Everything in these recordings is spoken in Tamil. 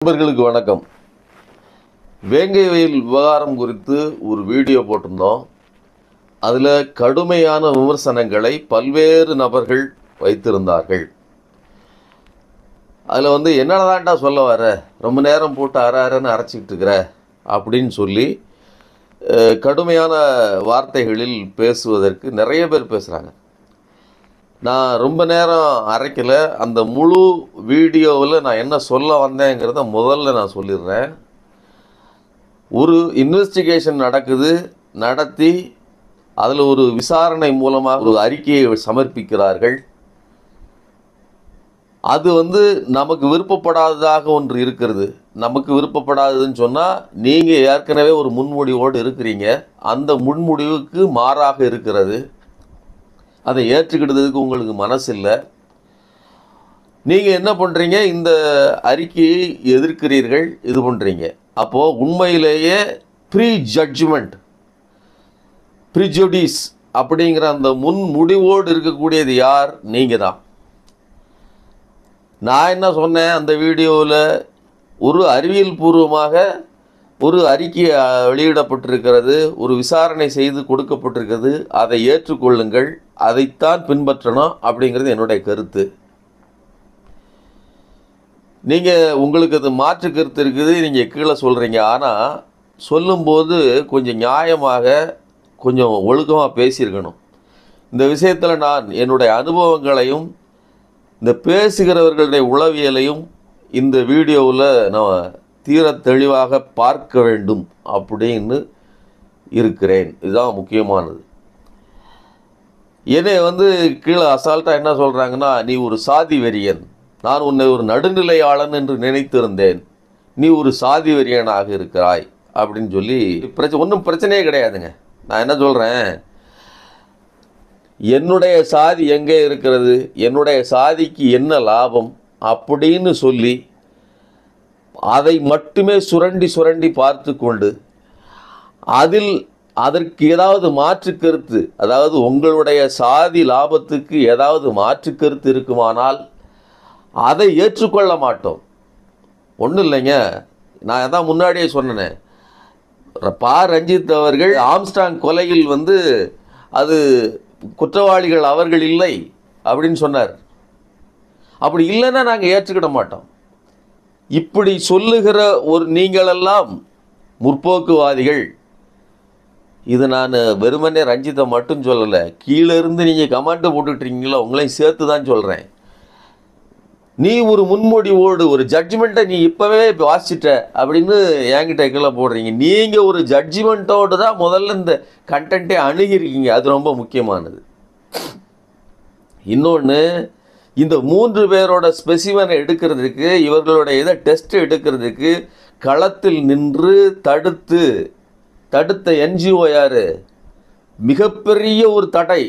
நண்பர்களுக்கு வணக்கம். வேங்கை வயல் விவகாரம் குறித்து ஒரு வீடியோ போட்டிருந்தோம். அதில் கடுமையான விமர்சனங்களை பல்வேறு நபர்கள் வைத்திருந்தார்கள். அதில் என்னதான்டா சொல்ல வர, ரொம்ப நேரம் போட்டு அரன்னு அரைச்சிக்கிட்டு இருக்கிற அப்படின்னு சொல்லி கடுமையான வார்த்தைகளில் பேசுவதற்கு நிறைய பேர் பேசுகிறாங்க. நான் ரொம்ப நேரம் அரைக்கல. அந்த முழு வீடியோவில் நான் என்ன சொல்ல வந்தேங்கிறத முதல்ல நான் சொல்லிடுறேன். ஒரு இன்வெஸ்டிகேஷன் நடத்தி அதில் ஒரு விசாரணை மூலமாக ஒரு அறிக்கையை சமர்ப்பிக்கிறார்கள். அது நமக்கு விருப்பப்படாததாக ஒன்று இருக்கிறது. நமக்கு விருப்பப்படாததுன்னு சொன்னால் நீங்கள் ஏற்கனவே ஒரு முன்முடிவோடு இருக்கிறீங்க. அந்த முன்முடிவுக்கு மாறாக இருக்கிறது. அதை ஏற்றுக்கிட்டதுக்கு உங்களுக்கு மனசு இல்லை. நீங்கள் என்ன பண்ணுறீங்க, இந்த அறிக்கையை எதிர்க்கிறீர்கள், இது பண்ணுறீங்க. அப்போது உண்மையிலேயே ப்ரீஜுடிஸ் அப்படிங்கிற அந்த முன் முடிவோடு இருக்கக்கூடியது யார்? நீங்கள் தான். நான் என்ன சொன்னேன் அந்த வீடியோவில், ஒரு அறிவியல் பூர்வமாக ஒரு அறிக்கை வெளியிடப்பட்டிருக்கிறது, ஒரு விசாரணை செய்து கொடுக்கப்பட்டிருக்கிறது, அதை ஏற்றுக்கொள்ளுங்கள், அதைத்தான் பின்பற்றணும் அப்படிங்கிறது என்னுடைய கருத்து. நீங்கள் உங்களுக்கு அது மாற்று கருத்து இருக்குது, நீங்கள் கீழே சொல்கிறீங்க. ஆனால் சொல்லும்போது கொஞ்சம் நியாயமாக, கொஞ்சம் ஒழுக்கமாக பேசியிருக்கணும். இந்த விஷயத்தில் நான் என்னுடைய அனுபவங்களையும் இந்த பேசுகிறவர்களுடைய உளவியலையும் இந்த வீடியோவில் நான் தீர தெளிவாக பார்க்க வேண்டும் அப்படின்னு இருக்கிறேன். இதுதான் முக்கியமானது. என்னை கீழே அசால்ட்டாக என்ன சொல்கிறாங்கன்னா, நீ ஒரு சாதி வெறியன், நான் உன்னை ஒரு நடுநிலையாளன் என்று நினைத்திருந்தேன், நீ ஒரு சாதி வெறியனாக இருக்கிறாய் அப்படின்னு சொல்லி ஒன்றும் பிரச்சனையே கிடையாதுங்க. நான் என்ன சொல்கிறேன், என்னுடைய சாதி எங்கே இருக்கிறது, என்னுடைய சாதிக்கு என்ன லாபம் அப்படின்னு சொல்லி அதை மட்டுமே சுரண்டி பார்த்து கொண்டு அதற்கு ஏதாவது மாற்று கருத்து, அதாவது உங்களுடைய சாதி லாபத்துக்கு ஏதாவது மாற்று கருத்து இருக்குமானால் அதை ஏற்றுக்கொள்ள மாட்டோம். ஒன்றும் இல்லைங்க, நான் அதான் முன்னாடியே சொன்னேன். ரஞ்சித் அவர்கள் ஆம்ஸ்டாங் கொலையில் அது குற்றவாளிகள் அவர்கள் இல்லை அப்படின்னு சொன்னார். அப்படி இல்லைன்னா நாங்கள் ஏற்றுக்கிட மாட்டோம். இப்படி சொல்லுகிற ஒரு நீங்களெல்லாம் முற்போக்குவாதிகள். இது நான் வெறுமனே ரஞ்சித்தை மட்டும் சொல்லலை, கீழே இருந்து நீங்கள் கமெண்ட்டு போட்டுட்ருக்கீங்களோ உங்களையும் சேர்த்து தான் சொல்கிறேன். நீ ஒரு முன்மொழிவோடு ஒரு ஜட்ஜ்மெண்ட்டை நீ இப்போவே வாசிச்சிட்ட அப்படின்னு என்கிட்ட கீழே போடுறீங்க. நீங்கள் ஒரு ஜட்ஜ்மெண்ட்டோடு தான் முதல்ல இந்த கண்டென்ட்டே அணுகிருக்கீங்க. அது ரொம்ப முக்கியமானது. இன்னொன்று, இந்த 3 பேரோட ஸ்பெசிமனை எடுக்கிறதுக்கு, இவர்களுடைய இதை டெஸ்ட் எடுக்கிறதுக்கு களத்தில் நின்று தடுத்த என்ஜிஓ யார்? மிகப்பெரிய ஒரு தடை.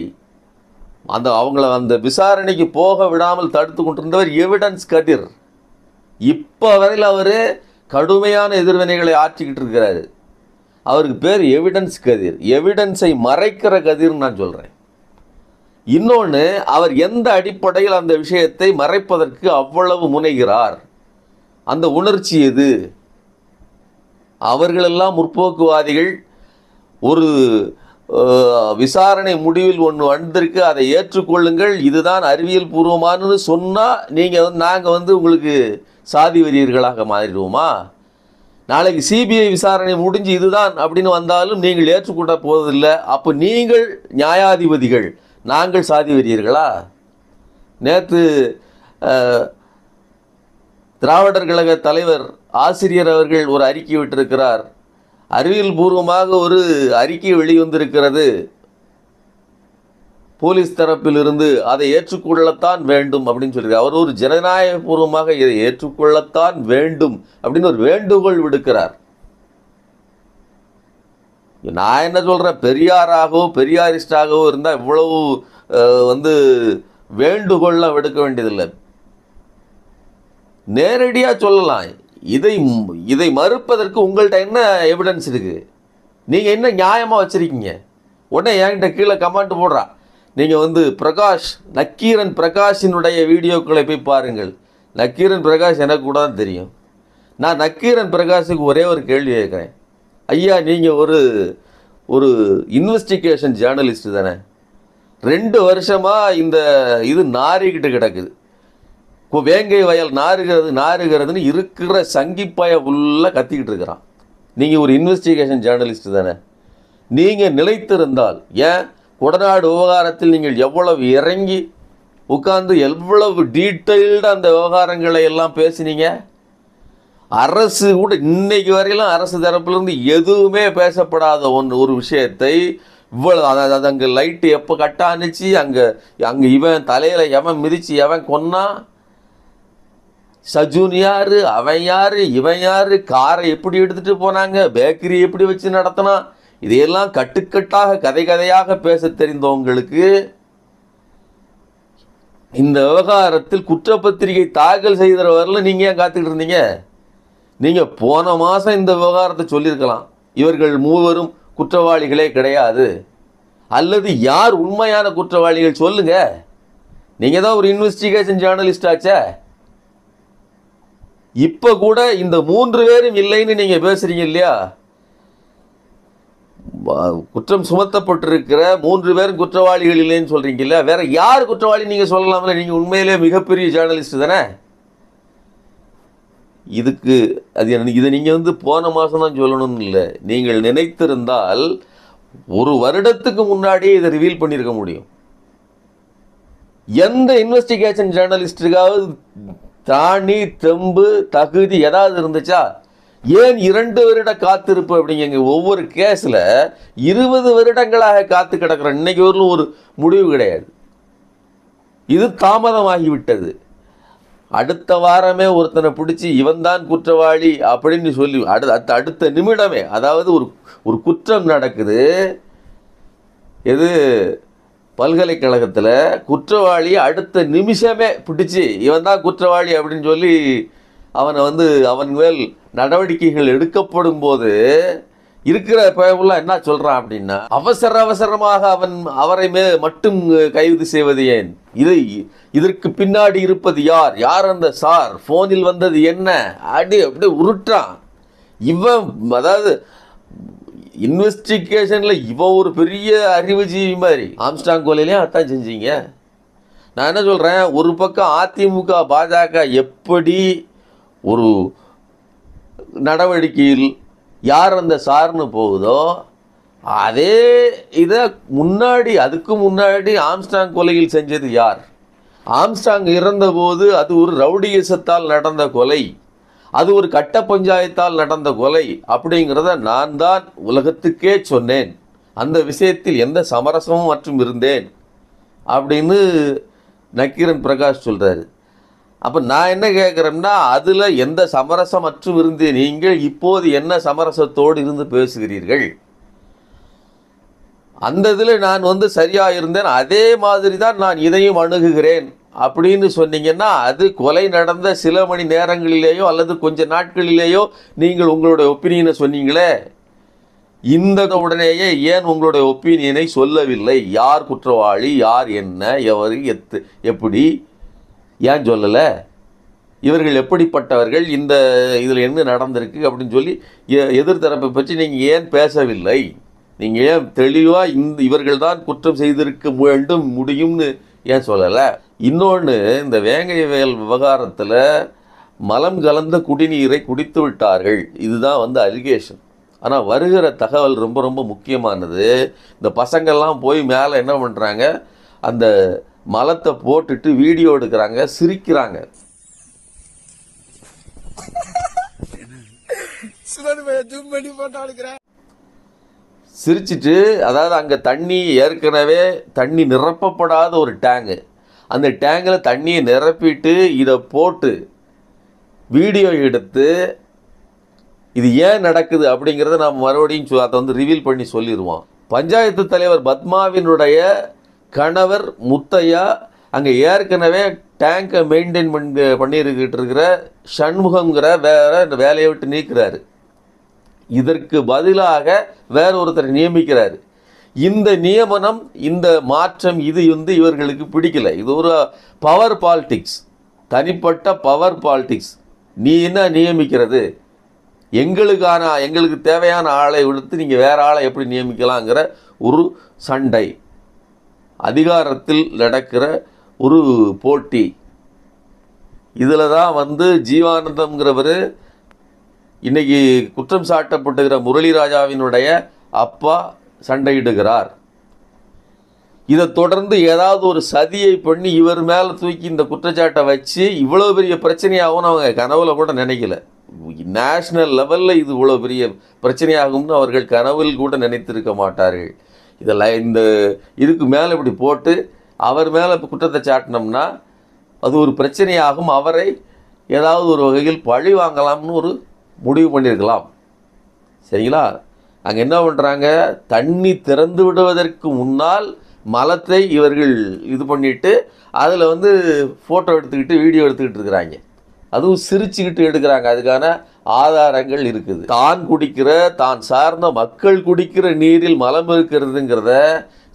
அவங்கள அந்த விசாரணைக்கு போக விடாமல் தடுத்து கொண்டிருந்தவர் எவிடன்ஸ் கதிர். இப்போ வரையில் அவர் கடுமையான எதிர்வினைகளை ஆற்றிக்கிட்டு இருக்கிறாரு. அவருக்கு பேர் எவிடன்ஸ் கதிர். எவிடன்ஸை மறைக்கிற கதிர்னு நான் சொல்கிறேன். இன்னொன்று, அவர் எந்த அடிப்படையில் அந்த விஷயத்தை மறைப்பதற்கு அவ்வளவு முனைகிறார்? அந்த உணர்ச்சி எது? அவர்களெல்லாம் முற்போக்குவாதிகள். ஒரு விசாரணை முடிவில் ஒன்று வந்திருக்கு, அதை ஏற்றுக்கொள்ளுங்கள், இதுதான் அறிவியல் பூர்வமானு சொன்னால் நாங்கள் உங்களுக்கு சாதி வெறியர்களாக மாறிடுவோமா? நாளைக்கு சிபிஐ விசாரணை முடிஞ்சு இதுதான் அப்படின்னு வந்தாலும் நீங்கள் ஏற்றுக்கொள்ள போவதில்லை. அப்போ நீங்கள் நியாயாதிபதிகள், நாங்கள் சாதி வெறியர்களா? நேற்று திராவிடர் கழக தலைவர் ஆசிரியர் அவர்கள் ஒரு அறிக்கை விட்டிருக்கிறார். அறிவியல் பூர்வமாக ஒரு அறிக்கை வெளிவந்திருக்கிறது, போலீஸ் தரப்பிலிருந்து அதை ஏற்றுக்கொள்ளத்தான் வேண்டும் அப்படின்னு சொல்லியிருக்கார். அவர் ஒரு ஜனநாயக பூர்வமாக இதை ஏற்றுக்கொள்ளத்தான் வேண்டும் அப்படின்னு ஒரு வேண்டுகோள் விடுக்கிறார். நான் என்ன சொல்கிறேன், பெரியாரிஸ்டாகவோ இருந்தால் இவ்வளவு வேண்டுகோள்லாம் விடுக்க வேண்டியதில்லை. நேரடியாக சொல்லலாம். இதை மறுப்பதற்கு உங்கள்கிட்ட என்ன எவிடன்ஸ் இருக்குது? நீங்கள் என்ன நியாயமாக வச்சுருக்கீங்க? உடனே என்கிட்ட கீழே கமெண்ட் போடுறா. நீங்கள் நக்கீரன் பிரகாஷினுடைய வீடியோக்களை போய் பாருங்கள். நக்கீரன் பிரகாஷ் எனக்கு கூட தான் தெரியும். நான் நக்கீரன் பிரகாஷுக்கு ஒரே ஒரு கேள்வி கேட்குறேன். ஐயா, நீங்கள் ஒரு இன்வெஸ்டிகேஷன் ஜேர்னலிஸ்ட் தானே? 2 வருஷமாக இந்த இது நாறிக்கிட்டு கிடக்குது. இப்போ வேங்கை வயல் நாறுகிறதுன்னு இருக்கிற சங்கிப்பாய ஃபுல்லாக கத்திக்கிட்டு இருக்கிறான். நீங்கள் ஒரு இன்வெஸ்டிகேஷன் ஜேர்னலிஸ்ட் தானே? நீங்கள் நிலைத்திருந்தால், ஏன் கொடநாடு விவகாரத்தில் நீங்கள் எவ்வளவு இறங்கி உட்கார்ந்து எவ்வளவு டீட்டெயில்டாக அந்த விவகாரங்களை எல்லாம் பேசினீங்க. அரசு கூட இன்னைக்கு வரையிலும் அரசு தரப்பிலிருந்து எதுவுமே பேசப்படாத ஒரு விஷயத்தை இவ்வளோ, அதாவது அங்கே லைட்டு எப்போ கட்டானுச்சு, அங்கே இவன் தலையில் எவன் மிதிச்சு எவன் கொன்னா, சஜூன் யார், அவன் யார், இவன் யார், காரை எப்படி எடுத்துகிட்டு போனாங்க, பேக்கரி எப்படி வச்சு நடத்தினா, இதையெல்லாம் கட்டுக்கட்டாக கதையாக பேச தெரிந்தவங்களுக்கு இந்த விவகாரத்தில் குற்றப்பத்திரிகை தாக்கல் செய்கிற வரல நீங்கள் ஏன் காத்துக்கிட்டு இருந்தீங்க? நீங்கள் போன மாதம் இந்த விவகாரத்தை சொல்லியிருக்கலாம், இவர்கள் மூவரும் குற்றவாளிகளே கிடையாது, அல்லது யார் உண்மையான குற்றவாளிகள் சொல்லுங்க. நீங்கள் தான் ஒரு இன்வெஸ்டிகேஷன் ஜேர்னலிஸ்ட் ஆச்சே. இப்போ கூட இந்த 3 பேரும் இல்லைன்னு நீங்கள் பேசுகிறீங்க இல்லையா? குற்றம் சுமத்தப்பட்டிருக்கிற 3 பேரும் குற்றவாளிகள் இல்லைன்னு சொல்கிறீங்க இல்லையா? வேற யார் குற்றவாளி நீங்கள் சொல்லலாம்ல? நீங்கள் உண்மையிலே மிகப்பெரிய ஜேர்னலிஸ்ட் தானே. இதுக்கு இதை நீங்கள் போன மாதம் தான் சொல்லணும்னு இல்லை. நீங்கள் நினைத்திருந்தால் 1 வருடத்துக்கு முன்னாடியே இதை ரிவீல் பண்ணியிருக்க முடியும். எந்த இன்வெஸ்டிகேஷன் ஜேர்னலிஸ்டுக்காவது தானி தெம்பு தகுதி ஏதாவது இருந்துச்சா? ஏன் 2 வருட காத்திருப்பு அப்படிங்க? ஒவ்வொரு கேஸில் 20 வருடங்களாக காத்து கிடக்கிற இன்னைக்கு ஒரு முடிவு கிடையாது. இது தாமதமாகிவிட்டது. அடுத்த வாரமே ஒருத்தனை பிடிச்சி இவன் தான் குற்றவாளி அப்படின்னு சொல்லி அடுத்த நிமிடமே, அதாவது ஒரு குற்றம் நடக்குது, எது பல்கலைக்கழகத்தில் குற்றவாளி அடுத்த நிமிஷமே பிடிச்சி இவன் தான் குற்றவாளி அப்படின்னு சொல்லி அவன் மேல் நடவடிக்கைகள் எடுக்கப்படும் போது இருக்கிற பயவுலாம் என்ன சொல்கிறான் அப்படின்னா, அவசரமாக அவரை மட்டும் கைது செய்வது ஏன்? இதற்கு பின்னாடி இருப்பது யார் அந்த சார், ஃபோனில் வந்தது என்ன, அப்படியே உருட்டான் இவன். அதாவது இன்வெஸ்டிகேஷனில் இவன் ஒரு பெரிய அறிவுஜீவி மாதிரி. ஆம்ஸ்டாங் கொலையிலையும் அதான் செஞ்சீங்க. நான் என்ன சொல்கிறேன், ஒரு பக்கம் அதிமுக பாஜக எப்படி ஒரு நடவடிக்கையில் யார் அந்த சார்னு போகுதோ, அதே இதை அதுக்கு முன்னாடி ஆம்ஸ்டாங் கொலையில் செஞ்சது யார்? ஆம்ஸ்டாங் இறந்தபோது அது ஒரு ரவுடியசத்தால் நடந்த கொலை, அது ஒரு கட்ட பஞ்சாயத்தால் நடந்த கொலை அப்படிங்கிறத நான் தான் உலகத்துக்கே சொன்னேன். அந்த விஷயத்தில் எந்த சமரசமும் மற்றும் இருந்தேன் அப்படின்னு நக்கீரன் பிரகாஷ் சொல்கிறாரு. அப்போ நான் என்ன கேட்குறேன்னா, அதில் எந்த சமரசம் மற்றும் இருந்து நீங்கள் இப்போது என்ன சமரசத்தோடு இருந்து பேசுகிறீர்கள்? அந்த இதில் நான் சரியாக இருந்தேன், அதே மாதிரி தான் நான் இதையும் அணுகுகிறேன் அப்படின்னு சொன்னீங்கன்னா, அது கொலை நடந்த சில மணி நேரங்களிலேயோ அல்லது கொஞ்ச நாட்களிலேயோ நீங்கள் உங்களுடைய ஒப்பீனியனை சொன்னீங்களே. இந்த உடனேயே ஏன் உங்களுடைய ஒப்பீனியனை சொல்லவில்லை? யார் குற்றவாளி, யார் என்ன, எவர் எப்படி ஏன் சொல்லலை? இவர்கள் எப்படிப்பட்டவர்கள், இந்த இதில் என்ன நடந்திருக்கு அப்படின்னு சொல்லி எதிர்த்தரப்பை பற்றி நீங்கள் ஏன் பேசவில்லை? நீங்கள் ஏன் தெளிவாக இவர்கள் தான் குற்றம் செய்திருக்க முடியும்னு ஏன் சொல்லலை? இன்னொன்று, இந்த வேங்கை வயல் விவகாரத்தில் மலம் கலந்த குடிநீரை குடித்து விட்டார்கள், இதுதான் அலிகேஷன். ஆனால் வருகிற தகவல் ரொம்ப ரொம்ப முக்கியமானது. இந்த பசங்கள்லாம் போய் மேலே என்ன பண்ணுறாங்க, அந்த மலத்தை போட்டுட்டு வீடியோ எடுக்கிறாங்க, சிரிக்கிறாங்க. சிரிச்சிட்டு, அதாவது அங்கே ஏற்கனவே தண்ணி நிரப்பப்படாத ஒரு டேங்கு, அந்த டேங்கில் தண்ணியை நிரப்பிட்டு இதை போட்டு வீடியோ எடுத்து இது ஏன் நடக்குது அப்படிங்கிறத நாம் மறுபடியும் அதை ரிவீல் பண்ணி சொல்லிடுவோம். பஞ்சாயத்து தலைவர் பத்மாவினுடைய கணவர் முத்தையா அங்கே ஏற்கனவே டேங்கை மெயின்டைன் பண்ணியிருக்கிட்டு இருக்கிற சண்முகங்கிற இந்த வேலையை விட்டு நீக்கிறாரு. இதற்கு பதிலாக வேற ஒருத்தரை நியமிக்கிறாரு. இந்த நியமனம், இந்த மாற்றம் இது இவர்களுக்கு பிடிக்கல. இது ஒரு பவர் பாலிடிக்ஸ், தனிப்பட்ட பவர் பாலிடிக்ஸ். நீ என்ன நியமிக்கிறது, எங்களுக்கு தேவையான ஆளை விடுத்து நீங்கள் வேறு ஆளை எப்படி நியமிக்கலாங்கிற ஒரு சண்டை, அதிகாரத்தில் நடக்கிற ஒரு போட்டி. இதில் தான் வந்து ஜீவானந்தம்ங்கிறவர் இன்றைக்கி குற்றம் சாட்டப்பட்டுகிற முரளிராஜாவினுடைய அப்பா சண்டையிடுகிறார். இதை தொடர்ந்து ஏதாவது ஒரு சதியை பண்ணி இவர் மேலே தூக்கி இந்த குற்றச்சாட்டை வச்சு இவ்வளோ பெரிய பிரச்சனையாகும்னு அவங்க கனவுல கூட நினைக்கல. நேஷ்னல் லெவலில் இது இவ்வளோ பெரிய பிரச்சனையாகும்னு அவர்கள் கனவில் கூட நினைத்திருக்க மாட்டார்கள். இதெல்லாம் இந்த இதுக்கு மேலே இப்படி போட்டு அவர் மேலே குற்றத்தை சாட்டினோம்னா அது ஒரு பிரச்சனையாகும், அவரை ஏதாவது ஒரு வகையில் பழி வாங்கலாம்னு ஒரு முடிவு பண்ணியிருக்கலாம். சரிங்களா? அங்கே என்ன பண்ணுறாங்க, தண்ணி திறந்து விடுவதற்கு முன்னால் மலத்தை இவர்கள் இது பண்ணிவிட்டு அதில் வந்து ஃபோட்டோ எடுத்துக்கிட்டு வீடியோ எடுத்துக்கிட்டு இருக்கிறாங்க. அதுவும் சிரிச்சுக்கிட்டு எடுக்கிறாங்க. அதுக்கான ஆதாரங்கள் இருக்குது. தான் சார்ந்த மக்கள் குடிக்கிற நீரில் மலம் இருக்கிறதுங்கிறத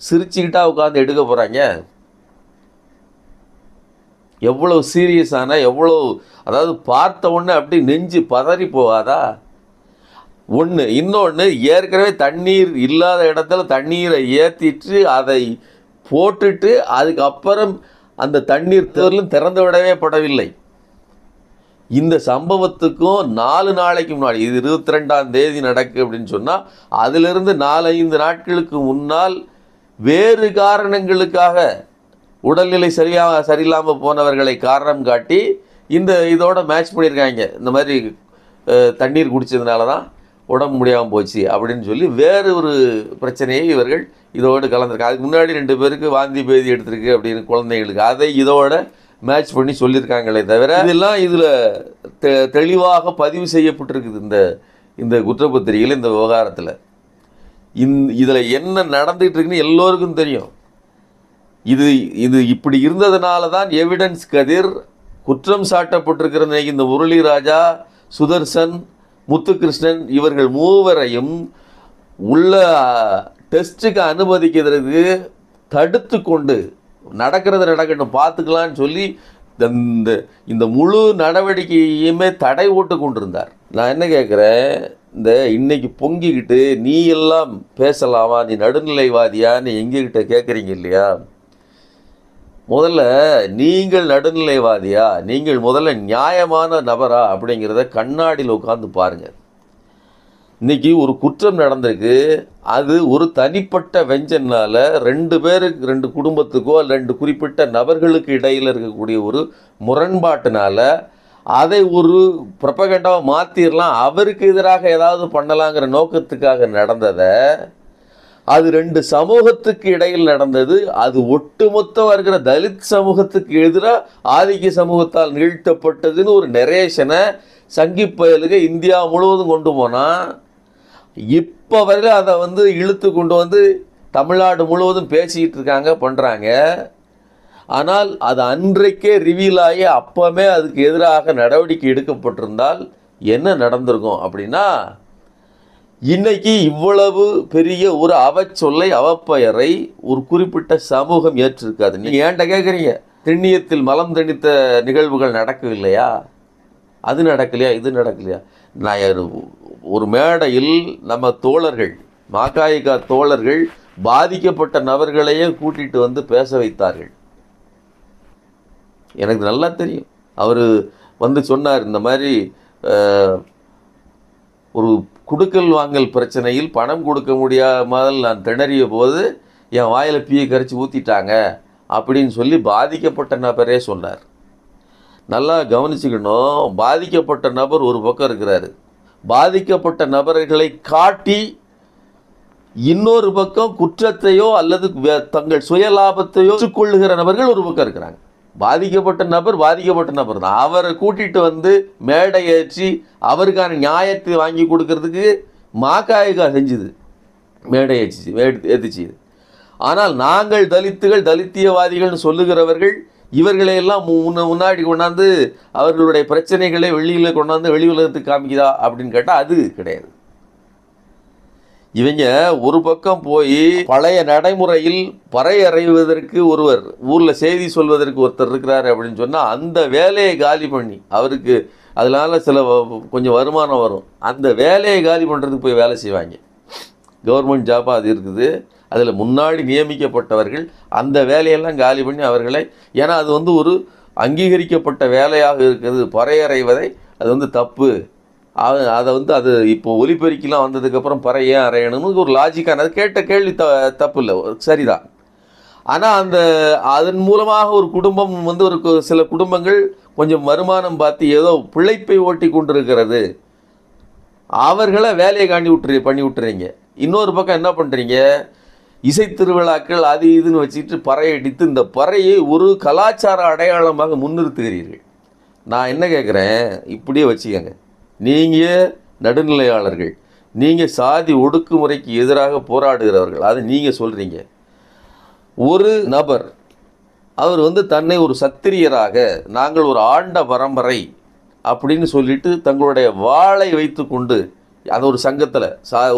சிரிச்சுக்கிட்டா உட்காந்து எடுக்க போகிறாங்க. எவ்வளோ சீரியஸான, எவ்வளோ, அதாவது பார்த்த உடனே அப்படி நெஞ்சு பதறி போகாதா ஒன்று. இன்னொன்று, ஏற்கனவே தண்ணீர் இல்லாத இடத்துல தண்ணீரை ஏற்றிட்டு அதை போட்டுட்டு அதுக்கப்புறம் அந்த தண்ணீர் திறந்து விடவே படவில்லை. இந்த சம்பவத்துக்கும் 4 நாளைக்கு முன்னாடி, இது 22ஆம் தேதி நடக்கு அப்படின்னு சொன்னால் அதிலிருந்து 4-5 நாட்களுக்கு முன்னால் வேறு காரணங்களுக்காக உடல்நிலை சரியில்லாமல் போனவர்களை காரணம் காட்டி இதோட மேட்ச் பண்ணியிருக்காங்க. இந்த மாதிரி தண்ணீர் குடித்ததுனால தான் உடம்பு முடியாமல் போச்சு அப்படின்னு சொல்லி வேறு ஒரு பிரச்சனையை இவர்கள் இதோடு கலந்துருக்காங்க. அதுக்கு முன்னாடி 2 பேருக்கு வாந்தி பேதி எடுத்திருக்கு அப்படின்னு குழந்தைங்களுக்கு, அதை இதோட மேட்ச் பண்ணி சொல்லியிருக்காங்களே தவிர இதெல்லாம் இதில் தெளிவாக பதிவு செய்யப்பட்டிருக்குது இந்த குற்றப்பத்திரிகையில். இந்த விவகாரத்தில் இதில் என்ன நடந்துகிட்டு இருக்குன்னு எல்லோருக்கும் தெரியும். இது இப்படி இருந்ததுனால தான் எவிடன்ஸ் கதிர் குற்றம் சாட்டப்பட்டிருக்கிற இந்த முரளிராஜா, சுதர்சன், முத்துகிருஷ்ணன் இவர்கள் மூவரையும் உள்ள டெஸ்ட்டுக்கு அனுமதிக்கிறதுக்கு தடுத்து கொண்டு நடக்கட்டும் பார்த்துக்கலான்னு சொல்லி இந்த முழு நடவடிக்கையுமே தடை ஓட்டு கொண்டிருந்தார். நான் என்ன கேட்குறேன், இன்னைக்கு பொங்கிக்கிட்டு நீ எல்லாம் பேசலாமா, நீ நடுநிலைவாதியான்னு எங்ககிட்ட கேட்குறீங்க இல்லையா? முதல்ல நீங்கள் நடுநிலைவாதியா, நீங்கள் முதல்ல நியாயமான நபரா அப்படிங்கிறத கண்ணாடியில் உட்காந்து பாருங்கள். இன்றைக்கி ஒரு குற்றம் நடந்திருக்கு, அது ஒரு தனிப்பட்ட வெஞ்சனால் 2 பேருக்கு, 2 குடும்பத்துக்கோ 2 குறிப்பிட்ட நபர்களுக்கு இடையில் இருக்கக்கூடிய ஒரு முரண்பாட்டினால அதை ஒரு ப்ரொபகண்டாவை மாற்றிடலாம், அவருக்கு எதிராக ஏதாவது பண்ணலாங்கிற நோக்கத்துக்காக நடந்ததை, அது 2 சமூகத்துக்கு இடையில் நடந்தது. அது ஒட்டுமொத்தம் இருக்கிற தலித் சமூகத்துக்கு எதிராக ஆதிக்க சமூகத்தால் நிகழ்த்தப்பட்டதுன்னு ஒரு நெரேஷனை சங்கி பயலுக்கு இந்தியா முழுவதும் கொண்டு போனால், இப்போ வரையில் அதை இழுத்து கொண்டு வந்து தமிழ்நாடு முழுவதும் பேசிக்கிட்டு இருக்காங்க, பண்ணுறாங்க. ஆனால் அது அன்றைக்கே ரிவீல் ஆகி அப்போவே அதுக்கு எதிராக நடவடிக்கை எடுக்கப்பட்டிருந்தால் என்ன நடந்திருக்கும் அப்படின்னா, இன்னைக்கு இவ்வளவு பெரிய ஒரு அவச்சொல்லை, அவப்பெயரை ஒரு குறிப்பிட்ட சமூகம் ஏற்றிருக்காது. நீங்கள் ஏன்ட்ட கேட்குறீங்க, திண்ணியத்தில் மலம் தணித்த நிகழ்வுகள் நடக்கவில்லையா, அது நடக்கலையா, இது நடக்கலையா? நான் ஒரு மேடையில் நம்ம தோழர்கள், மாகாயிகா தோழர்கள் பாதிக்கப்பட்ட நபர்களையே கூட்டிகிட்டு வந்து பேச வைத்தார்கள். எனக்கு நல்லா தெரியும். அவர் சொன்னார், இந்த மாதிரி ஒரு குடுக்கல் வாங்கல் பிரச்சனையில் பணம் கொடுக்க முடியாமல் நான் திணறிய போது என் வாயில் பீயை கரைச்சி ஊற்றிட்டாங்க அப்படின்னு சொல்லி பாதிக்கப்பட்ட நபரே சொன்னார். நல்லா கவனிச்சுக்கணும், பாதிக்கப்பட்ட நபர் ஒரு பக்கம் இருக்கிறாரு, பாதிக்கப்பட்ட நபர்களை காட்டி இன்னொரு பக்கம் குற்றத்தையோ அல்லது தங்கள் சுயலாபத்தையோ கொள்ளுகிற நபர்கள் ஒரு பக்கம் இருக்கிறாங்க. பாதிக்கப்பட்ட நபர் தான், அவரை கூட்டிகிட்டு வந்து மேடை ஏற்றி அவருக்கான நியாயத்தை வாங்கி கொடுக்கறதுக்கு மாகாயிகா செஞ்சுது, மேடை ஏற்றிச்சு. ஆனால் நாங்கள் தலித்தியவாதிகள்னு சொல்லுகிறவர்கள் இவர்களையெல்லாம் முன்னாடி கொண்டாந்து அவர்களுடைய பிரச்சனைகளை வெளியில் கொண்டாந்து வெளி உலகத்துக்கு காமிக்குதா அப்படின்னு கேட்டால் அது கிடையாது. இவங்க ஒரு பக்கம் போய் பழைய நடைமுறையில் பறையறைவதற்கு ஒருவர், ஊரில் செய்தி சொல்வதற்கு ஒருத்தர் இருக்கிறார் அப்படின்னு சொன்னால் அந்த வேலையை காலி பண்ணி அவருக்கு அதனால சில கொஞ்சம் வருமானம் வரும். அந்த வேலையை காலி பண்ணுறதுக்கு போய் வேலை செய்வாங்க. கவர்மெண்ட் ஜாப்பாக அது இருக்குது. அதில் முன்னாடி நியமிக்கப்பட்டவர்கள் அந்த வேலையெல்லாம் காலி பண்ணி அவர்களை, ஏன்னா அது ஒரு அங்கீகரிக்கப்பட்ட வேலையாக இருக்கிறது, பறையறைவதை அது தப்பு. அதை அது இப்போ ஒலிபெருக்கிலாம் வந்ததுக்கப்புறம் பறை ஏன் அறையணும்னு ஒரு லாஜிக்கான கேட்ட கேள்வி தப்பு இல்லை, சரிதான். ஆனால் அதன் மூலமாக ஒரு குடும்பம் ஒரு சில குடும்பங்கள் கொஞ்சம் வருமானம் பார்த்து ஏதோ பிழைப்பை ஓட்டி கொண்டிருக்கிறது, அவர்களை வேலையை பண்ணி விட்டுறீங்க. இன்னொரு பக்கம் என்ன பண்ணுறீங்க, இசை திருவிழாக்கள் அது இதுன்னு வச்சுட்டு பறை அடித்து இந்த பறையை ஒரு கலாச்சார அடையாளமாக முன்னிறுத்துகிறீர்கள். நான் என்ன கேட்குறேன், இப்படியே வச்சுக்கோங்க, நீங்கள் நடுநிலையாளர்கள், நீங்கள் சாதி ஒடுக்குமுறைக்கு எதிராக போராடுகிறவர்கள், அது நீங்கள் சொல்கிறீங்க. ஒரு நபர் அவர் தன்னை ஒரு சத்திரியராக, நாங்கள் ஒரு ஆண்ட பரம்பரை அப்படின்னு சொல்லிட்டு தங்களுடைய வாளை வைத்து கொண்டு, அது ஒரு சங்கத்தில்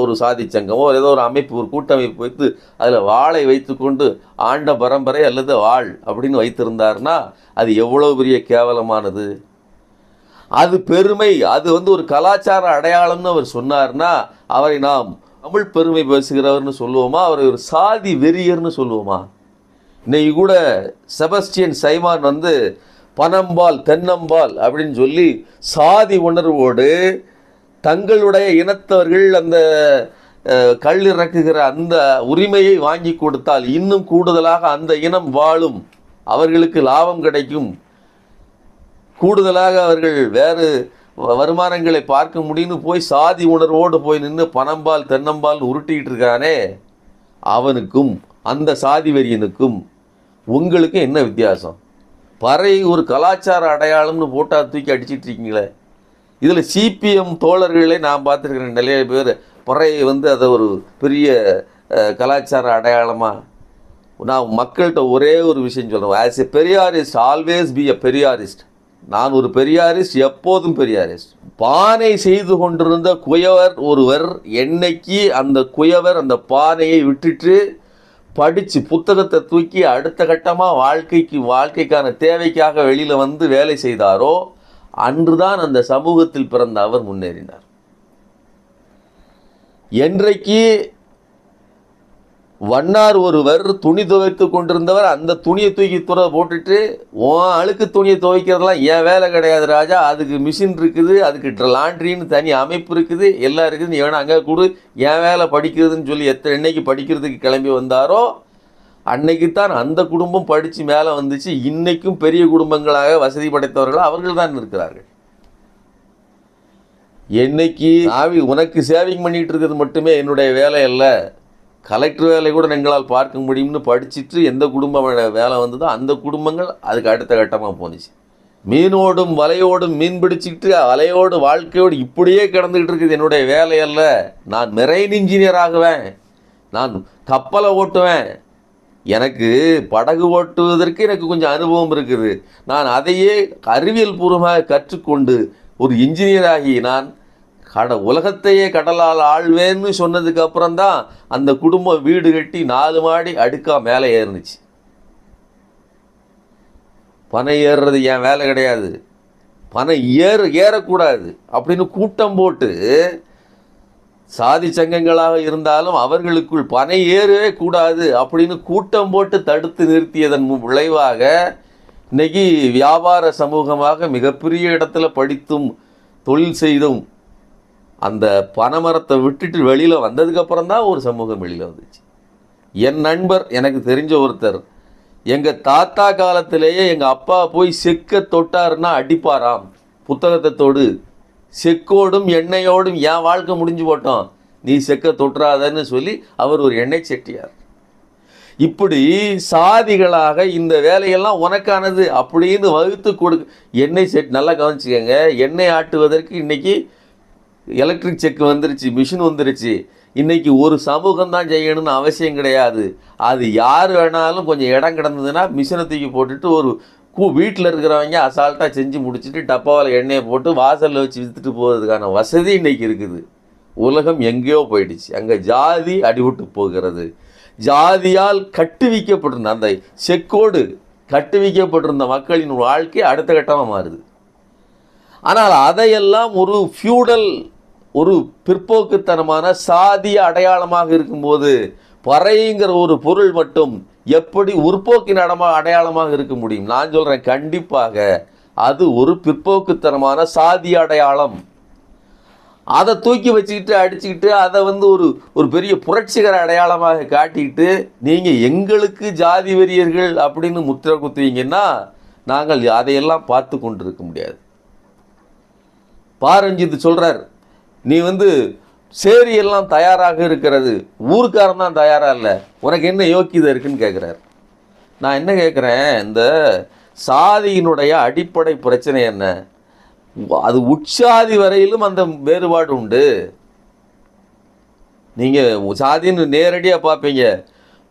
ஒரு சாதி சங்கமோ ஏதோ ஒரு அமைப்பு, ஒரு கூட்டமைப்பு வைத்து அதில் வாளை வைத்து கொண்டு ஆண்ட பரம்பரை அல்லது வாழ் அப்படின்னு வைத்திருந்தார்னா அது எவ்வளோ பெரிய கேவலமானது. அது பெருமை, அது ஒரு கலாச்சார அடையாளம்னு அவர் சொன்னார்னா அவரை நாம் தமிழ் பெருமை பேசுகிறவர்னு சொல்லுவோமா, அவரை ஒரு சாதி வெறியர்னு சொல்லுவோமா? இன்னைக்கு கூட செபஸ்டியன் சைமான் பனம்பால் தென்னம்பால் அப்படின்னு சொல்லி சாதி உணர்வோடு தங்களுடைய இனத்தவர்கள் அந்த கல் இறக்குகிற அந்த உரிமையை வாங்கி கொடுத்தால் இன்னும் கூடுதலாக அந்த இனம் வாழும், அவர்களுக்கு லாபம் கிடைக்கும், கூடுதலாக அவர்கள் வேறு வருமானங்களை பார்க்க முடியும்னு போய் சாதி உணர்வோடு போய் நின்று பனம்பால் தென்னம்பால் உருட்டிக்கிட்டு இருக்கானே, அவனுக்கும் அந்த சாதி வெறியனுக்கும் உங்களுக்கு என்ன வித்தியாசம்? பறை ஒரு கலாச்சார அடையாளம்னு போட்டால் தூக்கி அடிச்சிட்டு இருக்கீங்களே. இதில் சிபிஎம் தோழர்களை நான் பார்த்துருக்கிறேன், நிறைய பேர் பறையை அதை ஒரு பெரிய கலாச்சார அடையாளமாக. நான் மக்கள்கிட்ட ஒரே ஒரு விஷயம் சொல்கிறேன், as a Periyarist always be எ பெரியாரிஸ்ட். நான் ஒரு பெரியாரிஸ்ட், எப்போதும் பெரியாரிஸ்ட். பானை செய்து கொண்டிருந்த குயவர் ஒருவர் என்னைக்கு அந்த குயவர் அந்த பானையை விட்டுட்டு படித்து புத்தகத்தை தூக்கி அடுத்த கட்டமாக வாழ்க்கைக்கான தேவைக்காக வெளியில் வேலை செய்தாரோ அன்றுதான் அந்த சமூகத்தில் பிறந்த அவர் முன்னேறினார். என்றைக்கு வண்ணார் ஒருவர் துணி துவைத்து கொண்டிருந்தவர் அந்த துணியை தூக்கி போட்டுட்டு, அழுக்கு துணியை துவைக்கிறதுலாம் என் வேலை கிடையாது ராஜா, அதுக்கு மிஷின் இருக்குது, அதுக்கு லாண்ட்ரின்னு தனி அமைப்பு இருக்குது, எல்லாம் இருக்குது, நீ வேணா அங்கே கொடு, என் வேலை படிக்கிறதுன்னு சொல்லி என்னைக்கு படிக்கிறதுக்கு கிளம்பி வந்தாரோ அன்னைக்குத்தான் அந்த குடும்பம் படித்து மேலே வந்துச்சு. இன்னைக்கும் பெரிய குடும்பங்களாக வசதி படைத்தவர்கள் அவர்கள் தான் இருக்கிறார்கள். என்னைக்கு உனக்கு சேவிங் பண்ணிகிட்டு இருக்கிறது மட்டுமே என்னுடைய வேலை அல்ல, கலெக்டர் வேலை கூட எங்களால் பார்க்க முடியும்னு படிச்சுட்டு எந்த குடும்பம் வேலை வந்ததோ அந்த குடும்பங்கள் அதுக்கு அடுத்த கட்டமாக போணுச்சு. மீனோடும் வலையோடும் மீன் பிடிச்சிக்கிட்டு வலையோடு வாழ்க்கையோடு இப்படியே கிடந்துக்கிட்டு இருக்குது என்னுடைய வேலை அல்ல. நான் மெரைன் இன்ஜினியர் ஆகுவேன், நான் கப்பலை ஓட்டுவேன், எனக்கு படகு ஓட்டுவதற்கு எனக்கு கொஞ்சம் அனுபவம் இருக்குது, நான் அதையே அறிவியல் பூர்வமாக கற்றுக்கொண்டு ஒரு இன்ஜினியராகி நான் உலகத்தையே கடலால் ஆழ்வேன்னு சொன்னதுக்கு அப்புறம்தான் அந்த குடும்பம் வீடு கட்டி 4 மாடி அடுக்கா மேலே ஏறுனுச்சு. பனை ஏறுறது என் வேலை கிடையாது, பனை ஏறக்கூடாது அப்படின்னு கூட்டம் போட்டு, சாதி சங்கங்களாக இருந்தாலும் அவர்களுக்குள் பனை ஏறவே கூடாது அப்படின்னு கூட்டம் போட்டு தடுத்து நிறுத்தியதன் விளைவாக இன்னைக்கு வியாபார சமூகமாக மிகப்பெரிய இடத்துல படித்தும் தொழில் செய்தும் அந்த பனைமரத்தை விட்டுட்டு வெளியில் வந்ததுக்கப்புறம் தான் ஒரு சமூகம் வெளியில் வந்துச்சு. என் நண்பர் எனக்கு தெரிஞ்ச ஒருத்தர், எங்கள் தாத்தா காலத்திலேயே எங்கள் அப்பா போய் செக்க தொட்டாருன்னா அடிப்பாராம், புத்தகத்தை தொடு, செக்கோடும் எண்ணெயோடும் என் வாழ்க்கை முடிஞ்சு போட்டோம், நீ செக்க தொட்டுறாதன்னு சொல்லி அவர் ஒரு எண்ணெய் செட்டியார். இப்படி சாதிகளாக இந்த வேலையெல்லாம் உனக்கானது அப்படின்னு வகுத்து எண்ணெய் செட். நல்லா கவனிச்சுக்கோங்க, எண்ணெய் ஆட்டுவதற்கு இன்றைக்கி எலக்ட்ரிக் செக்கு வந்துருச்சு, மிஷின் வந்துருச்சு. இன்றைக்கி ஒரு சமூகம் தான் செய்யணும்னு அவசியம் கிடையாது. அது யார் வேணாலும் கொஞ்சம் இடம் கிடந்ததுன்னா மிஷினை தூக்கி போட்டுட்டு ஒரு வீட்டில் இருக்கிறவங்க அசால்ட்டாக செஞ்சு முடிச்சுட்டு டப்பாவில் எண்ணெயை போட்டு வாசலில் வச்சு விற்றுட்டு போகிறதுக்கான வசதி இன்றைக்கி இருக்குது. உலகம் எங்கேயோ போயிடுச்சு, அங்கே ஜாதி அடிவிட்டு போகிறது. ஜாதியால் கட்டுவிக்கப்பட்டிருந்த அந்த செக்கோடு கட்டுவிக்கப்பட்டிருந்த மக்களின் வாழ்க்கை அடுத்த கட்டமாக மாறுது. ஆனால் அதையெல்லாம் ஒரு ஃபியூடல், ஒரு பிற்போக்குத்தனமான சாதிய அடையாளமாக இருக்கும்போது பறைங்கிற ஒரு பொருள் மட்டும் எப்படி முற்போக்கின் அடையாளமாக இருக்க முடியும்? நான் சொல்கிறேன், கண்டிப்பாக அது ஒரு பிற்போக்குத்தனமான சாதிய அடையாளம். அதை தூக்கி வச்சுக்கிட்டு அடிச்சுக்கிட்டு அதை ஒரு பெரிய புரட்சிகர அடையாளமாக காட்டிக்கிட்டு நீங்கள் எங்களுக்கு ஜாதி வெறியர்கள் அப்படின்னு முத்திரை குத்துவீங்கன்னா நாங்கள் அதையெல்லாம் பார்த்து கொண்டு இருக்க முடியாது. பாரஞ்சித் சொல்கிறார், நீ சேரியெல்லாம் தயாராக இருக்கிறது, ஊருக்காரன் தான் தயாராக இல்லை, உனக்கு என்ன யோக்கியதை இருக்குன்னு கேட்குறாரு. நான் என்ன கேட்குறேன், இந்த சாதியினுடைய அடிப்படை பிரச்சனை என்ன? அது உட்சாதி வரையிலும் அந்த வேறுபாடு உண்டு. நீங்கள் சாதின்னு நேரடியாக பார்ப்பீங்க.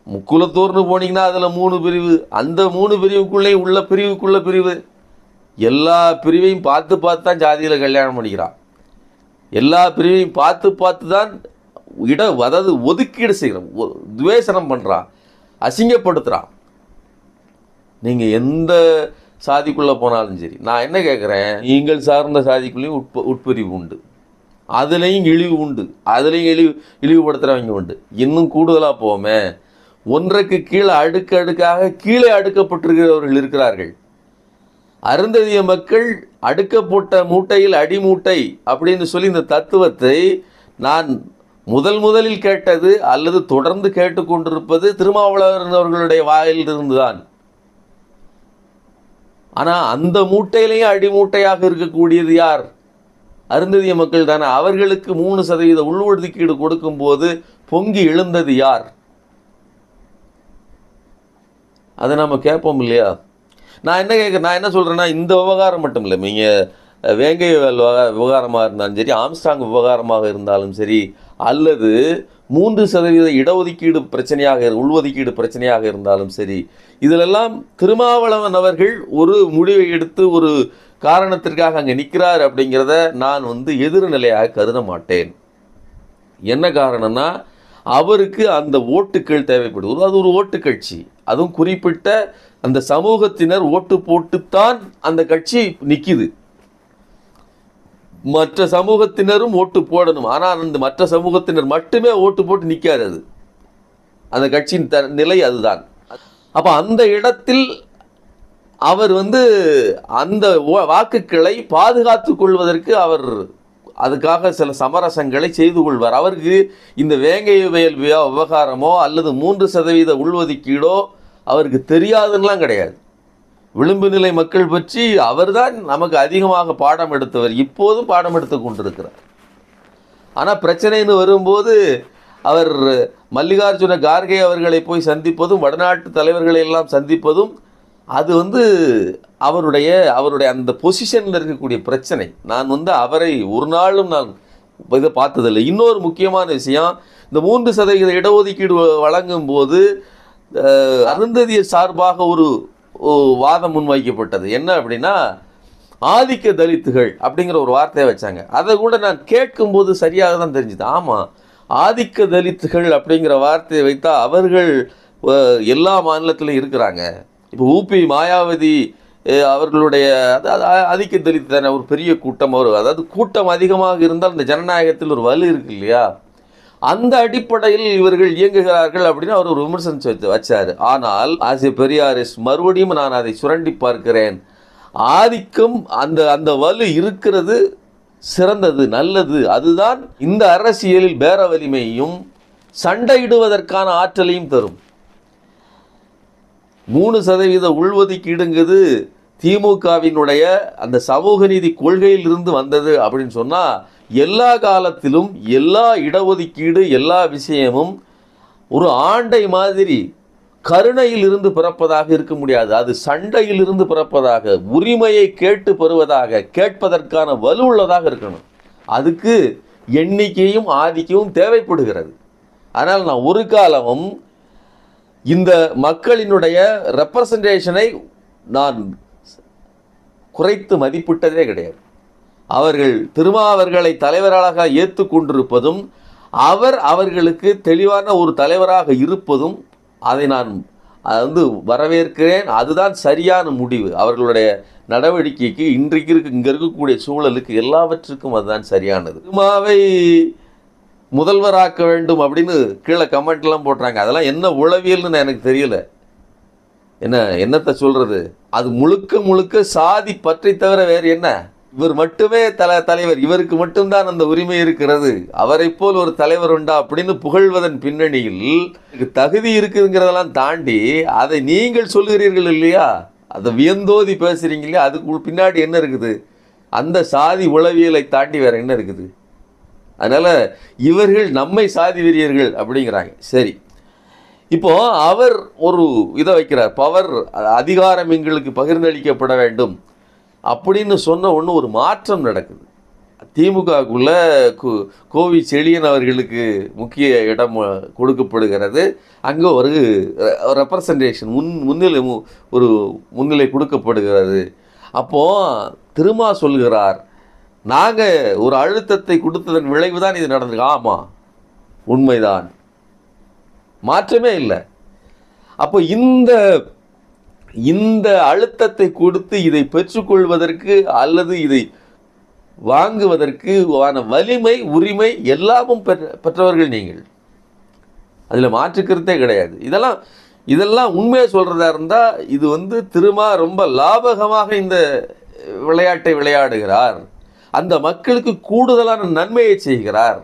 முக்குலத்தூர்னு போனீங்கன்னா அதில் 3 பிரிவு, அந்த 3 பிரிவுக்குள்ளே உள்ள பிரிவுக்குள்ள பிரிவு, எல்லா பிரிவையும் பார்த்து பார்த்து தான் ஜாதியில் கல்யாணம் பண்ணிக்கிறான். எல்லா பிரிவையும் பார்த்து பார்த்து தான் அதாவது ஒதுக்கீடு செய்கிறான், துவேஷனம் பண்ணுறான், அசிங்கப்படுத்துகிறான். நீங்கள் எந்த சாதிக்குள்ளே போனாலும் சரி, நான் என்ன கேட்குறேன், நீங்கள் சார்ந்த சாதிக்குள்ளேயும் உட்பிரிவு உண்டு, அதுலேயும் இழிவு உண்டு, அதுலேயும் இழிவுபடுத்துகிறவங்க உண்டு. இன்னும் கூடுதலாக போமே, ஒன்றைக்கு கீழே அடுக்கடுக்காக கீழே அடுக்கப்பட்டிருக்கிறவர்கள் இருக்கிறார்கள். அருந்ததிய மக்கள் அடுக்கப்பட்ட மூட்டையில் அடிமூட்டை அப்படின்னு சொல்லி இந்த தத்துவத்தை நான் முதலில் கேட்டது அல்லது தொடர்ந்து கேட்டுக்கொண்டிருப்பது திருமாவளவன் அவர்களுடைய வாயிலிருந்து தான். ஆனால் அந்த மூட்டையிலேயே அடிமூட்டையாக இருக்கக்கூடியது யார்? அருந்ததிய மக்கள் தானே. அவர்களுக்கு 3% உள்ஒதுக்கீடு கொடுக்கும்போது பொங்கி எழுந்தது யார்? அதை நம்ம கேட்போம் இல்லையா? நான் என்ன சொல்கிறேன்னா, இந்த விவகாரம் மட்டும் இல்லை, நீங்கள் வேங்கை விவகாரமாக இருந்தாலும் சரி, ஆம்ஸ்டாங் விவகாரமாக இருந்தாலும் சரி, அல்லது 3% இடஒதுக்கீடு பிரச்சனையாக உள்ஒதுக்கீடு பிரச்சனையாக இருந்தாலும் சரி, இதிலெல்லாம் திருமாவளவன் அவர்கள் ஒரு முடிவை எடுத்து ஒரு காரணத்திற்காக அங்கே நிற்கிறார் அப்படிங்கிறத நான் எதிர்நிலையாக கருத மாட்டேன். என்ன காரணம்னா, அவருக்கு அந்த ஓட்டுக்கள் தேவைப்படுவது, அது ஒரு ஓட்டு கட்சி, அதுவும் குறிப்பிட்ட அந்த சமூகத்தினர் ஓட்டு போட்டுத்தான் அந்த கட்சி நிற்கிது. மற்ற சமூகத்தினரும் ஓட்டு போடணும், ஆனால் அந்த மற்ற சமூகத்தினர் மட்டுமே ஓட்டு போட்டு நிற்காது. அது அந்த கட்சியின் நிலை அதுதான். அப்போ அந்த இடத்தில் அவர் அந்த வாக்குகளை பாதுகாத்து கொள்வதற்கு அவர் அதுக்காக சில சமரசங்களை செய்து கொள்வார். அவருக்கு இந்த வேங்கை வயல் விவகாரமோ அல்லது 3% உள்ஒதுக்கீடோ அவருக்கு தெரியாதுன்னெலாம் கிடையாது. விளிம்பு நிலை மக்கள் பற்றி அவர்தான் நமக்கு அதிகமாக பாடம் எடுத்தவர், இப்போதும் பாடம் எடுத்து கொண்டிருக்கிறார். ஆனால் பிரச்சனைன்னு வரும்போது அவர் மல்லிகார்ஜுன கார்கே அவர்களை போய் சந்திப்பதும் வடநாட்டு தலைவர்களை எல்லாம் சந்திப்பதும் அது அவருடைய அந்த பொசிஷனில் இருக்கக்கூடிய பிரச்சனை. நான் அவரை ஒரு நாளும் நான் இதை பார்த்ததில்லை. இன்னொரு முக்கியமான விஷயம், இந்த 3% இடஒதுக்கீடு வழங்கும் போது அருந்ததிய சார்பாக ஒரு வாதம் முன்வைக்கப்பட்டது. என்ன அப்படின்னா, ஆதிக்க தலித்துகள் அப்படிங்கிற ஒரு வார்த்தையை வச்சாங்க. அதை கூட நான் கேட்கும்போது சரியாக தான் தெரிஞ்சுது. ஆமாம், ஆதிக்க தலித்துகள் அப்படிங்கிற வார்த்தையை வைத்தா அவர்கள் எல்லா மாநிலத்திலும் இருக்கிறாங்க. இப்போ ஊபி மாயாவதி அவர்களுடைய ஆதிக்க தலித்து தானே, ஒரு பெரிய கூட்டம், அதாவது கூட்டம் அதிகமாக இருந்தால் இந்த ஜனநாயகத்தில் ஒரு வலு இருக்கு இல்லையா, அந்த அடிப்படையில் இவர்கள் இயங்குகிறார்கள் அப்படின்னு அவர் ஒரு விமர்சனம் வச்சார். ஆனால் ஆஸ் எ பெரியாரிஸ்ட் மறுபடியும் நான் அதை சுரண்டி பார்க்கிறேன். ஆதிக்கம் அந்த வலு இருக்கிறது சிறந்தது, நல்லது. அதுதான் இந்த அரசியலில் பேர வலிமையும் சண்டையிடுவதற்கான ஆற்றலையும் தரும். 3% உள்ஒதுக்கீடுங்கிறது திமுகவினுடைய அந்த சமூக நீதி கொள்கையிலிருந்து வந்தது அப்படின்னு சொன்னால், எல்லா காலத்திலும் எல்லா இடஒதுக்கீடு எல்லா விஷயமும் ஒரு ஆண்டை மாதிரி கருணையில் இருந்து பிறப்பதாக இருக்க முடியாது. அது சண்டையில் இருந்து பிறப்பதாக, உரிமையை கேட்டு பெறுவதாக, கேட்பதற்கான வலு உள்ளதாக இருக்கணும். அதுக்கு எண்ணிக்கையும் ஆதிக்கமும் தேவைப்படுகிறது. அதனால் நான் ஒரு காலமும் இந்த மக்களினுடைய ரெப்ரசன்டேஷனை நான் குறைத்து மதிப்பிட்டதே கிடையாது. அவர்களை தலைவராக ஏற்றுக்கொண்டிருப்பதும் அவர்களுக்கு தெளிவான ஒரு தலைவராக இருப்பதும் அதை நான் வரவேற்கிறேன். அதுதான் சரியான முடிவு. அவர்களுடைய நடவடிக்கைக்கு இன்றைக்கு இங்கே இருக்கக்கூடிய சூழலுக்கு எல்லாவற்றுக்கும் அதுதான் சரியானது. திருமாவை முதல்வராக்க வேண்டும் அப்படின்னு கீழே கமெண்ட்லாம் போடுறாங்க. அதெல்லாம் என்ன உளவியல்னு எனக்கு தெரியல. என்னத்தை சொல்கிறது? அது முழுக்க முழுக்க சாதி பற்றி தவிர வேறு என்ன? இவர் மட்டுமே தலைவர், இவருக்கு மட்டும்தான் அந்த உரிமை இருக்கிறது, அவரை போல் ஒரு தலைவர் உண்டா அப்படின்னு புகழ்வதன் பின்னணியில் தகுதி இருக்குங்கிறதெல்லாம் தாண்டி அதை நீங்கள் சொல்கிறீர்கள் இல்லையா, அதை வியந்தோதி பேசுகிறீங்க இல்லையா, அதுக்கு பின்னாடி என்ன இருக்குது? அந்த சாதி உளவியலை தாண்டி வேறு என்ன இருக்குது? அதனால் இவர்கள் நம்மை சாதி வெறியர்கள் அப்படிங்கிறாங்க. சரி, இப்போ அவர் ஒரு இதை வைக்கிறார், பவர் அதிகாரம் எங்களுக்கு பகிர்ந்தளிக்கப்பட வேண்டும் அப்படின்னு சொன்ன ஒன்று ஒரு மாற்றம் நடக்குது. திமுகக்குள்ள கோவி செழியன் அவர்களுக்கு முக்கிய இடம் கொடுக்கப்படுகிறது. அங்கே ஒரு ரெப்ரசன்டேஷன் முன்னிலை கொடுக்கப்படுகிறது. அப்போது திருமா சொல்கிறார், நாங்கள் ஒரு அழுத்தத்தை கொடுத்ததன் விளைவு தான் இது நடந்திருக்கு. ஆமாம், உண்மைதான், மாற்றமே இல்லை. அப்போ இந்த அழுத்தத்தை கொடுத்து இதை பெற்றுக்கொள்வதற்கு அல்லது இதை வாங்குவதற்கு வலிமை, உரிமை எல்லாமும் பெற்றவர்கள் நீங்கள். அதில் மாற்றுக்கிறதே கிடையாது. இதெல்லாம் உண்மையாக சொல்கிறதா இருந்தால் இது திருமா ரொம்ப லாபகமாக இந்த விளையாட்டை விளையாடுகிறார், அந்த மக்களுக்கு கூடுதலான நன்மையை செய்கிறார்.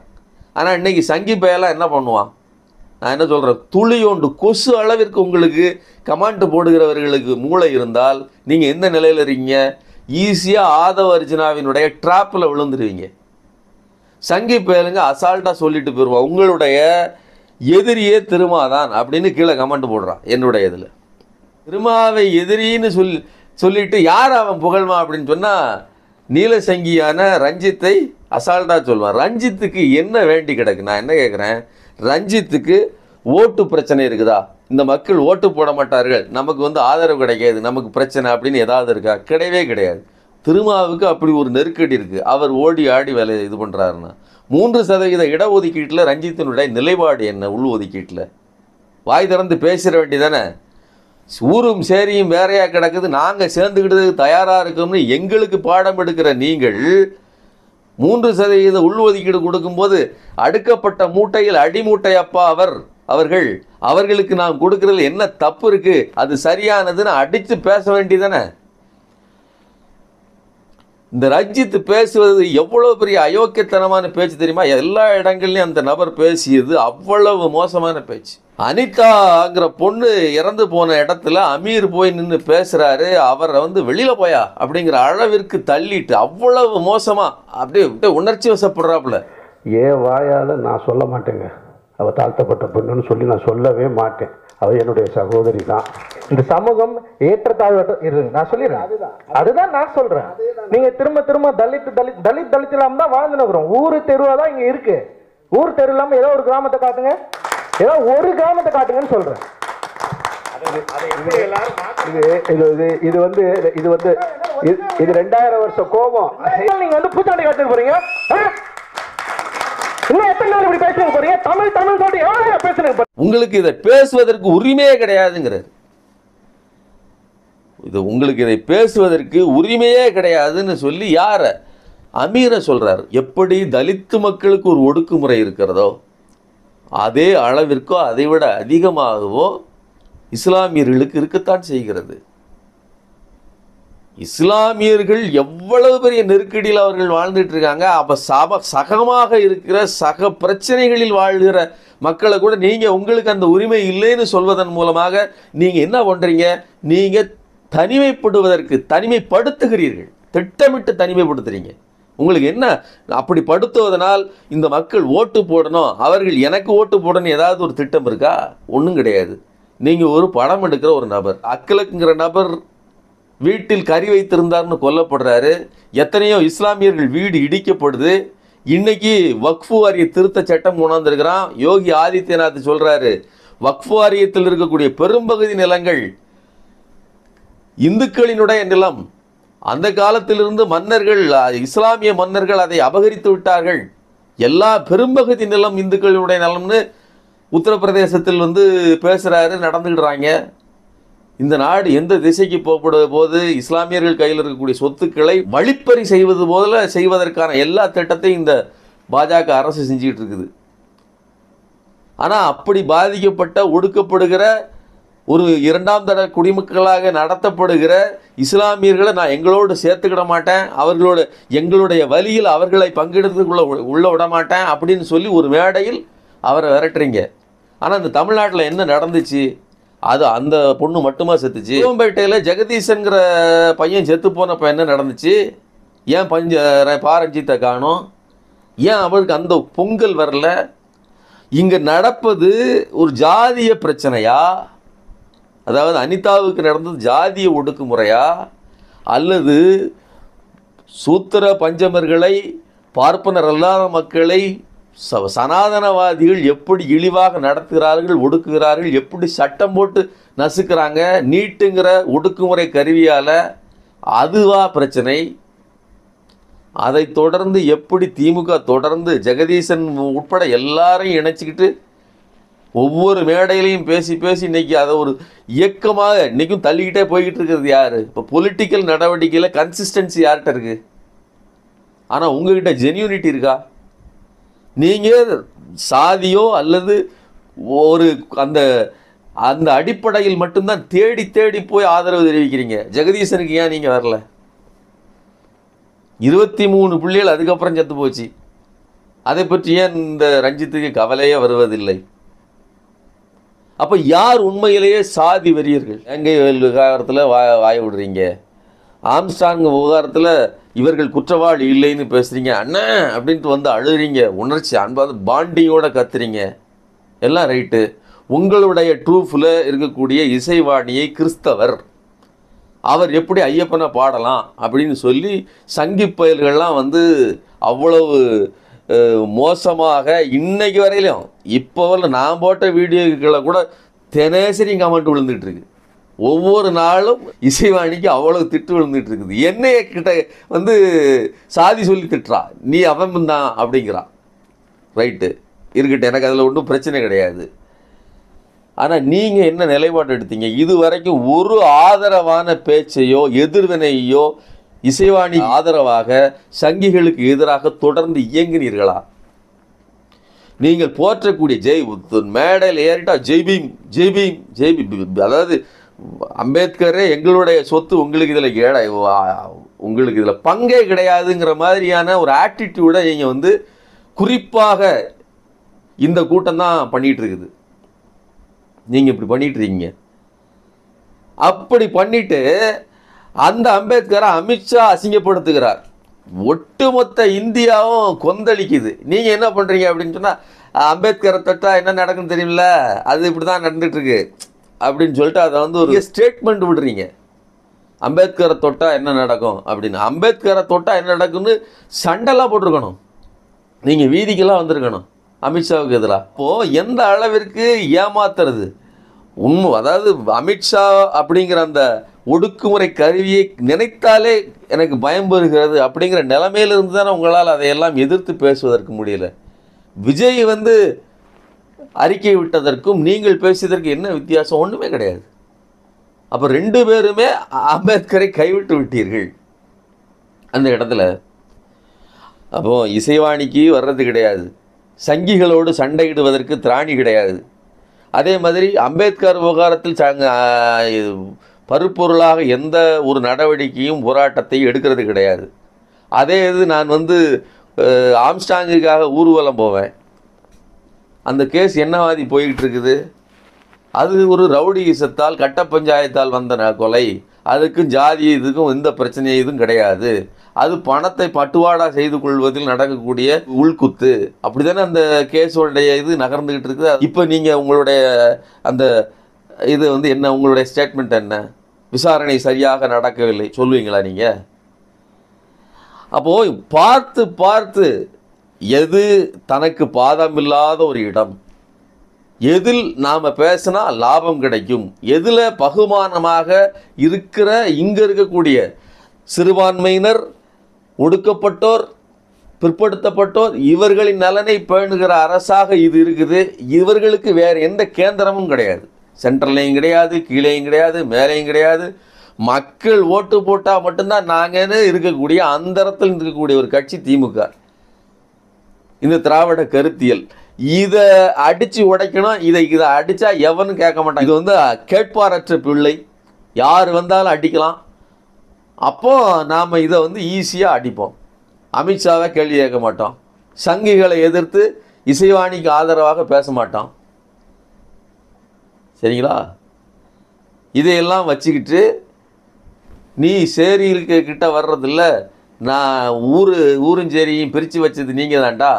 ஆனால் இன்றைக்கி சங்கி பயலாம் என்ன பண்ணுவான்? நான் என்ன சொல்கிறேன், துளியோண்டு கொசு அளவிற்கு உங்களுக்கு கமாண்ட் போடுகிறவர்களுக்கு மூளை இருந்தால் நீங்கள் எந்த நிலையில் இருக்கீங்க? ஈஸியாக ஆதவ அர்ஜுனாவினுடைய ட்ராப்பில் விழுந்துருவீங்க. சங்கி பயலுங்க அசால்ட்டாக சொல்லிட்டு போயிடுவான், உங்களுடைய எதிரியே திருமாதான் அப்படின்னு கீழே கமெண்ட் போடுறான். என்னுடைய இதில் திருமாவை எதிரின்னு சொல்லிட்டு யார் அவன் புகழ்மா அப்படின்னு சொன்னால் நீலசங்கியான ரஞ்சித்தை அசால்ட்டாக சொல்லுவான். ரஞ்சித்துக்கு என்ன வேண்டி கிடக்கு? நான் என்ன கேட்குறேன், ரஞ்சித்துக்கு ஓட்டு பிரச்சனை இருக்குதா? இந்த மக்கள் ஓட்டு போட மாட்டார்கள், நமக்கு ஆதரவு கிடைக்காது, நமக்கு பிரச்சனை அப்படின்னு ஏதாவது இருக்கா? கிடையவே கிடையாது. திருமாவுக்கு அப்படி ஒரு நெருக்கடி இருக்குது. அவர் ஓடி ஆடி வேலை இது பண்ணுறாருன்னா 3% இடஒதுக்கீட்டில் ரஞ்சித்தினுடைய நிலைப்பாடு என்ன? உள் ஒதுக்கீட்டில் வாய் திறந்து பேசிட வேண்டியதானே? ஊரும் சேரியும் வேறையாக கிடக்குது, நாங்கள் சேர்ந்துக்கிட்டதுக்கு தயாராக இருக்கோம்னு எங்களுக்கு பாடம் எடுக்கிற நீங்கள் 3% உள்ஒதுக்கீடு கொடுக்கும்போது அடுக்கப்பட்ட மூட்டையில் அடிமூட்டை அப்பா அவர்களுக்கு நாம் கொடுக்கறதுல என்ன தப்பு இருக்கு, அது சரியானதுன்னு அடித்து பேச வேண்டியதானே? இந்த ரஞ்சித் பேசுவது எவ்வளவு பெரிய அயோக்கியத்தனமான பேச்சு தெரியுமா? எல்லா இடங்கள்லையும் அந்த நபர் பேசியது அவ்வளவு மோசமான பேச்சு. அனிதாங்கிற பொண்ணு இறந்து போன இடத்துல அமீர் போய் நின்று பேசுகிறாரு, அவரை வெளியில் போயா அப்படிங்கிற அளவிற்கு தள்ளிட்டு அவ்வளவு மோசமாக அப்படியே உணர்ச்சி வசப்படுறாப்புல. ஏன் வாயால் நான் சொல்ல மாட்டேங்க, அவள் தாழ்த்தப்பட்ட பொண்ணுன்னு சொல்லி நான் சொல்லவே மாட்டேன். அவள் என்னுடைய சகோதரி தான். இந்த சமூகம் ஏற்றத்தாழ்வற்ற இருங்க, நான் சொல்லிடுறேன். அதுதான் நான் சொல்கிறேன். நீங்கள் திரும்ப தலித் இல்லாமல் தான் வாழ்ந்துனுக்குறோம். ஊர் தெருவாக தான் இங்கே இருக்கு. ஊர் தெரு இல்லாமல் ஏதோ ஒரு கிராமத்தை காட்டுங்க, ஏதோ ஒரு கிராமத்தை காட்டுங்கன்னு சொல்கிறேன். இது 2000 வருஷம் கோபம். நீங்க பூச்சாண்டி காட்டுக்கு போறீங்க. உங்களுக்கு இதை பேசுவதற்கு உரிமையே கிடையாதுங்கிறார். உங்களுக்கு இதை பேசுவதற்கு உரிமையே கிடையாதுன்னு சொல்லி யார? அமீரை சொல்றார். எப்படி தலித்து மக்களுக்கு ஒரு ஒடுக்குமுறை இருக்கிறதோ அதே அளவிற்கோ அதை விட அதிகமாகவோ இஸ்லாமியர்களுக்கு இருக்கத்தான் செய்கிறது. இஸ்லாமியர்கள் எவ்வளவு பெரிய நெருக்கடியில் அவர்கள் வாழ்ந்துட்டு இருக்காங்க. அப்போ சகமாக இருக்கிற சக பிரச்சனைகளில் வாழ்கிற மக்களை கூட நீங்கள் உங்களுக்கு அந்த உரிமை இல்லைன்னு சொல்வதன் மூலமாக நீங்கள் என்ன பண்ணுறீங்க? நீங்கள் தனிமைப்படுத்துகிறீர்கள், திட்டமிட்டு தனிமைப்படுத்துறீங்க. உங்களுக்கு என்ன அப்படி படுத்துவதனால் இந்த மக்கள் ஓட்டு போடணும், அவர்கள் எனக்கு ஓட்டு போடணும் ஏதாவது ஒரு திட்டம் இருக்கா? ஒன்றும் கிடையாது. நீங்கள் ஒரு படம் எடுக்கிற ஒரு நபர், அக்கலக்குங்கிற நபர் வீட்டில் கறி வைத்திருந்தார்னு கொல்லப்படுறாரு. எத்தனையோ இஸ்லாமியர்கள் வீடு இடிக்கப்படுது. இன்னைக்கு வக்ஃபு வாரிய திருத்த சட்டம் கொண்டாந்துருக்கிறான். யோகி ஆதித்யநாத் சொல்கிறாரு, வக்ஃபு வாரியத்தில் இருக்கக்கூடிய பெரும்பகுதி நிலங்கள் இந்துக்களினுடைய நிலம். அந்த காலத்திலிருந்து மன்னர்கள், இஸ்லாமிய மன்னர்கள் அதை அபகரித்து விட்டார்கள். எல்லா பெரும்பகுதி நிலம் இந்துக்களினுடைய நிலம்னு உத்தரப்பிரதேசத்தில் பேசுகிறாரு, நடந்துக்கிடுறாங்க. இந்த நாடு எந்த திசைக்கு போகப்படுவது போது இஸ்லாமியர்கள் கையில் இருக்கக்கூடிய சொத்துக்களை வழிப்பறி செய்வது போல செய்வதற்கான எல்லா திட்டத்தையும் இந்த பாஜக அரசு செஞ்சுக்கிட்டு இருக்குது. ஆனால் அப்படி பாதிக்கப்பட்ட ஒடுக்கப்படுகிற ஒரு இரண்டாம் தர குடிமக்களாக நடத்தப்படுகிற இஸ்லாமியர்களை நான் எங்களோடு சேர்த்துக்கிட மாட்டேன், எங்களுடைய வழியில் அவர்களை பங்கெடுத்துக்குள்ள உள்ள விட மாட்டேன் அப்படின்னு சொல்லி ஒரு மேடையில் அவரை விரட்டுறீங்க. ஆனால் இந்த தமிழ்நாட்டில் என்ன நடந்துச்சு? அது அந்த பொண்ணு மட்டுமா செத்துச்சு? சிவம்பேட்டையில் ஜெகதீசன்கிற பையன் செத்து போனப்போ என்ன நடந்துச்சு? ஏன் பாரஞ்சித்தை காணோம்? ஏன் அவருக்கு அந்த பொங்கல் வரல? இங்கே நடப்பது ஒரு ஜாதிய பிரச்சனையா? அதாவது அனிதாவுக்கு நடந்தது ஜாதிய ஒடுக்குமுறையா, அல்லது சூத்திர பஞ்சமர்களை, பார்ப்பனர் அல்லாத மக்களை சனாதனவாதிகள் எப்படி இழிவாக நடத்துகிறார்கள், ஒடுக்குகிறார்கள், எப்படி சட்டம் போட்டு நசுக்கிறாங்க நீட்டுங்கிற ஒடுக்குமுறை கருவியால், அதுவா பிரச்சனை? அதை தொடர்ந்து எப்படி திமுக தொடர்ந்து ஜெகதீசன் உட்பட எல்லாரையும் இணைச்சிக்கிட்டு ஒவ்வொரு மேடையிலையும் பேசி பேசி இன்றைக்கி அதை ஒரு இயக்கமாக இன்றைக்கும் தள்ளிக்கிட்டே போய்கிட்டு இருக்கிறது யார்? இப்போ பொலிட்டிக்கல் நடவடிக்கையில் கன்சிஸ்டன்சி யார்கிட்ட இருக்குது? ஆனால் உங்ககிட்ட ஜென்யூனிட்டி இருக்கா? நீங்கள் சாதியோ அல்லது ஒரு அந்த அந்த அடிப்படையில் மட்டும்தான் தேடி தேடி போய் ஆதரவு தெரிவிக்கிறீங்க. ஜெகதீசனுக்கு ஏன் நீங்கள் வரல? 23 பிள்ளைகள் அதுக்கப்புறம் செத்து போச்சு. அதை பற்றி ஏன் இந்த ரஞ்சித்துக்கு கவலையே வருவதில்லை? அப்போ யார் உண்மையிலேயே சாதி வெறியர்கள்? வேங்கை விவகாரத்தில் வாய விடுறீங்க, ஆம்ஸ்டாங் விவகாரத்தில் இவர்கள் குற்றவாளி இல்லைன்னு பேசுகிறீங்க, அண்ணன் அப்படின்ட்டு வந்து அழுகிறீங்க, உணர்ச்சி அன்பாவது பாண்டிங்கோட கத்துறீங்க, எல்லாம் ரைட்டு. உங்களுடைய ட்ரூஃபில் இருக்கக்கூடிய இசைவாணியை கிறிஸ்தவர், அவர் எப்படி ஐயப்பனை பாடலாம் அப்படின்னு சொல்லி சங்கி பயல்கள்லாம் வந்து அவ்வளவு மோசமாக இன்னைக்கு வரையிலும் இப்போ நான் போட்ட வீடியோக்களை கூட தினசரி கமெண்ட் விழுந்துட்டு இருக்கு. ஒவ்வொரு நாளும் இசைவாணிக்கு அவ்வளவு திட்டு விழுந்துட்டு இருக்குது. என்னைய கிட்ட வந்து சாதி சொல்லி திட்டுறா, நீ அவன் தான் அப்படிங்கிறான். ரைட்டு இருக்கட்டும், எனக்கு அதில் ஒன்றும் பிரச்சனை கிடையாது. ஆனால் நீங்கள் என்ன நிலைப்பாடு எடுத்தீங்க? இது வரைக்கும் ஒரு ஆதரவான பேச்சையோ எதிர்வினையோ இசைவாணி ஆதரவாக சங்கிகளுக்கு எதிராக தொடர்ந்து இயங்கினீர்களா? நீங்கள் போற்றக்கூடிய மேடையில் ஏறிட்டா ஜெய்பீம் ஜெய்பீம் ஜெய்பீம், அதாவது அம்பேத்கரே எங்களுடைய சொத்து, உங்களுக்கு இதில் உங்களுக்கு இதில் பங்கே கிடையாதுங்கிற மாதிரியான ஒரு ஆட்டிடியூடை நீங்கள் வந்து குறிப்பாக இந்த கூட்டம் தான் பண்ணிகிட்டு இருக்குது. நீங்கள் இப்படி பண்ணிட்டு இருக்கீங்க. அப்படி பண்ணிட்டு அந்த அம்பேத்கரை அமித்ஷா அசிங்கப்படுத்துகிறார். ஒட்டுமொத்த இந்தியாவும் கொந்தளிக்குது. நீங்கள் என்ன பண்ணுறீங்க அப்படின்னு சொன்னால், அம்பேத்கரை தொட்டால் என்ன நடக்குன்னு தெரியுமில்ல, அது இப்படி தான் நடந்துகிட்ருக்கு அப்படின்னு சொல்லிட்டு அதை வந்து ஒரு ஸ்டேட்மெண்ட் விடுறீங்க. அம்பேத்கரை தொட்டால் என்ன நடக்கும் அப்படின்னு. அம்பேத்கரை தொட்டால் என்ன நடக்குன்னு சண்டைலாம் போட்டிருக்கணும், நீங்கள் வீதிக்கெல்லாம் வந்திருக்கணும் அமித்ஷாவுக்கு எதிராக. இப்போது எந்த அளவிற்கு ஏமாத்துறது உண்மை, அதாவது அமித்ஷா அப்படிங்கிற அந்த ஒடுக்குமுறை கருவியை நினைத்தாலே எனக்கு பயம் வருகிறது அப்படிங்கிற நிலைமையிலிருந்து தானே உங்களால் அதையெல்லாம் எதிர்த்து பேசுவதற்கு முடியல. விஜய் வந்து அறிக்கை விட்டதற்கும் நீங்கள் பேசியதற்கு என்ன வித்தியாசம்? ஒன்றுமே கிடையாது. அப்போ 2 பேருமே அம்பேத்கரை கைவிட்டு விட்டீர்கள் அந்த இடத்துல. அப்போது இசைவாணிக்கு வர்றது கிடையாது, சங்கிகளோடு சண்டையிடுவதற்கு திராணி கிடையாது. அதே மாதிரி அம்பேத்கர் விவகாரத்தில் பருப்பொருளாக எந்த ஒரு நடவடிக்கையும் போராட்டத்தை எடுக்கிறது கிடையாது. அதே இது நான் வந்து ஆம்ஸ்டாங்குக்காக ஊர்வலம் போவேன், அந்த கேஸ் என்னவாதி போய்கிட்டு இருக்குது. அது ஒரு ரவுடிசத்தால் கட்ட பஞ்சாயத்தால் வந்த கொலை, அதுக்கும் ஜாதி இதுக்கும் எந்த பிரச்சனையும் இதுவும் கிடையாது. அது பணத்தை பட்டுவாடா செய்து கொள்வதில் நடக்கக்கூடிய உள்குத்து. அப்படி தானே அந்த கேஸோடைய இது நகர்ந்துக்கிட்டு இருக்குது. இப்போ நீங்கள் உங்களுடைய அந்த இது வந்து என்ன, உங்களுடைய ஸ்டேட்மெண்ட் என்ன? விசாரணை சரியாக நடக்கவில்லை சொல்லுவீங்களா நீங்கள்? அப்போது பார்த்து பார்த்து எது தனக்கு பாதமில்லாத ஒரு இடம், எதில் நாம் பேசினா லாபம் கிடைக்கும், எதில் பகுமானமாக இருக்கிற இங்கே இருக்கக்கூடிய சிறுபான்மையினர், ஒடுக்கப்பட்டோர், பிற்படுத்தப்பட்டோர், இவர்களின் நலனை பேணுகிற அரசாக இது இருக்குது. இவர்களுக்கு வேறு எந்த கேந்திரமும் கிடையாது. சென்ட்ரல்லையும் கிடையாது, கீழேயும் கிடையாது, மேலேயும் கிடையாது. மக்கள் ஓட்டு போட்டால் மட்டும்தான் நாங்கன்னு இருக்கக்கூடிய அந்தரத்தில் இருக்கக்கூடிய ஒரு கட்சி திமுக. இந்த திராவிட கருத்தியல் இதை அடித்து உடைக்கணும். இதை அடித்தா எவனும் கேட்க மாட்டான். இது வந்து கேட்பாரற்ற பிள்ளை, யார் வந்தாலும் அடிக்கலாம். அப்போது நாம் இதை வந்து ஈஸியாக அடிப்போம். அமித்ஷாவை கேள்வி கேட்க மாட்டோம். சங்கிகளை எதிர்த்து இசைவாணிக்கு ஆதரவாக பேச மாட்டோம். சரிங்களா? இதையெல்லாம் வச்சுக்கிட்டு நீ சேரிக்கிட்ட வர்றதில்ல, நான் ஊரும் பிரித்து வச்சது நீங்கள் தான்டா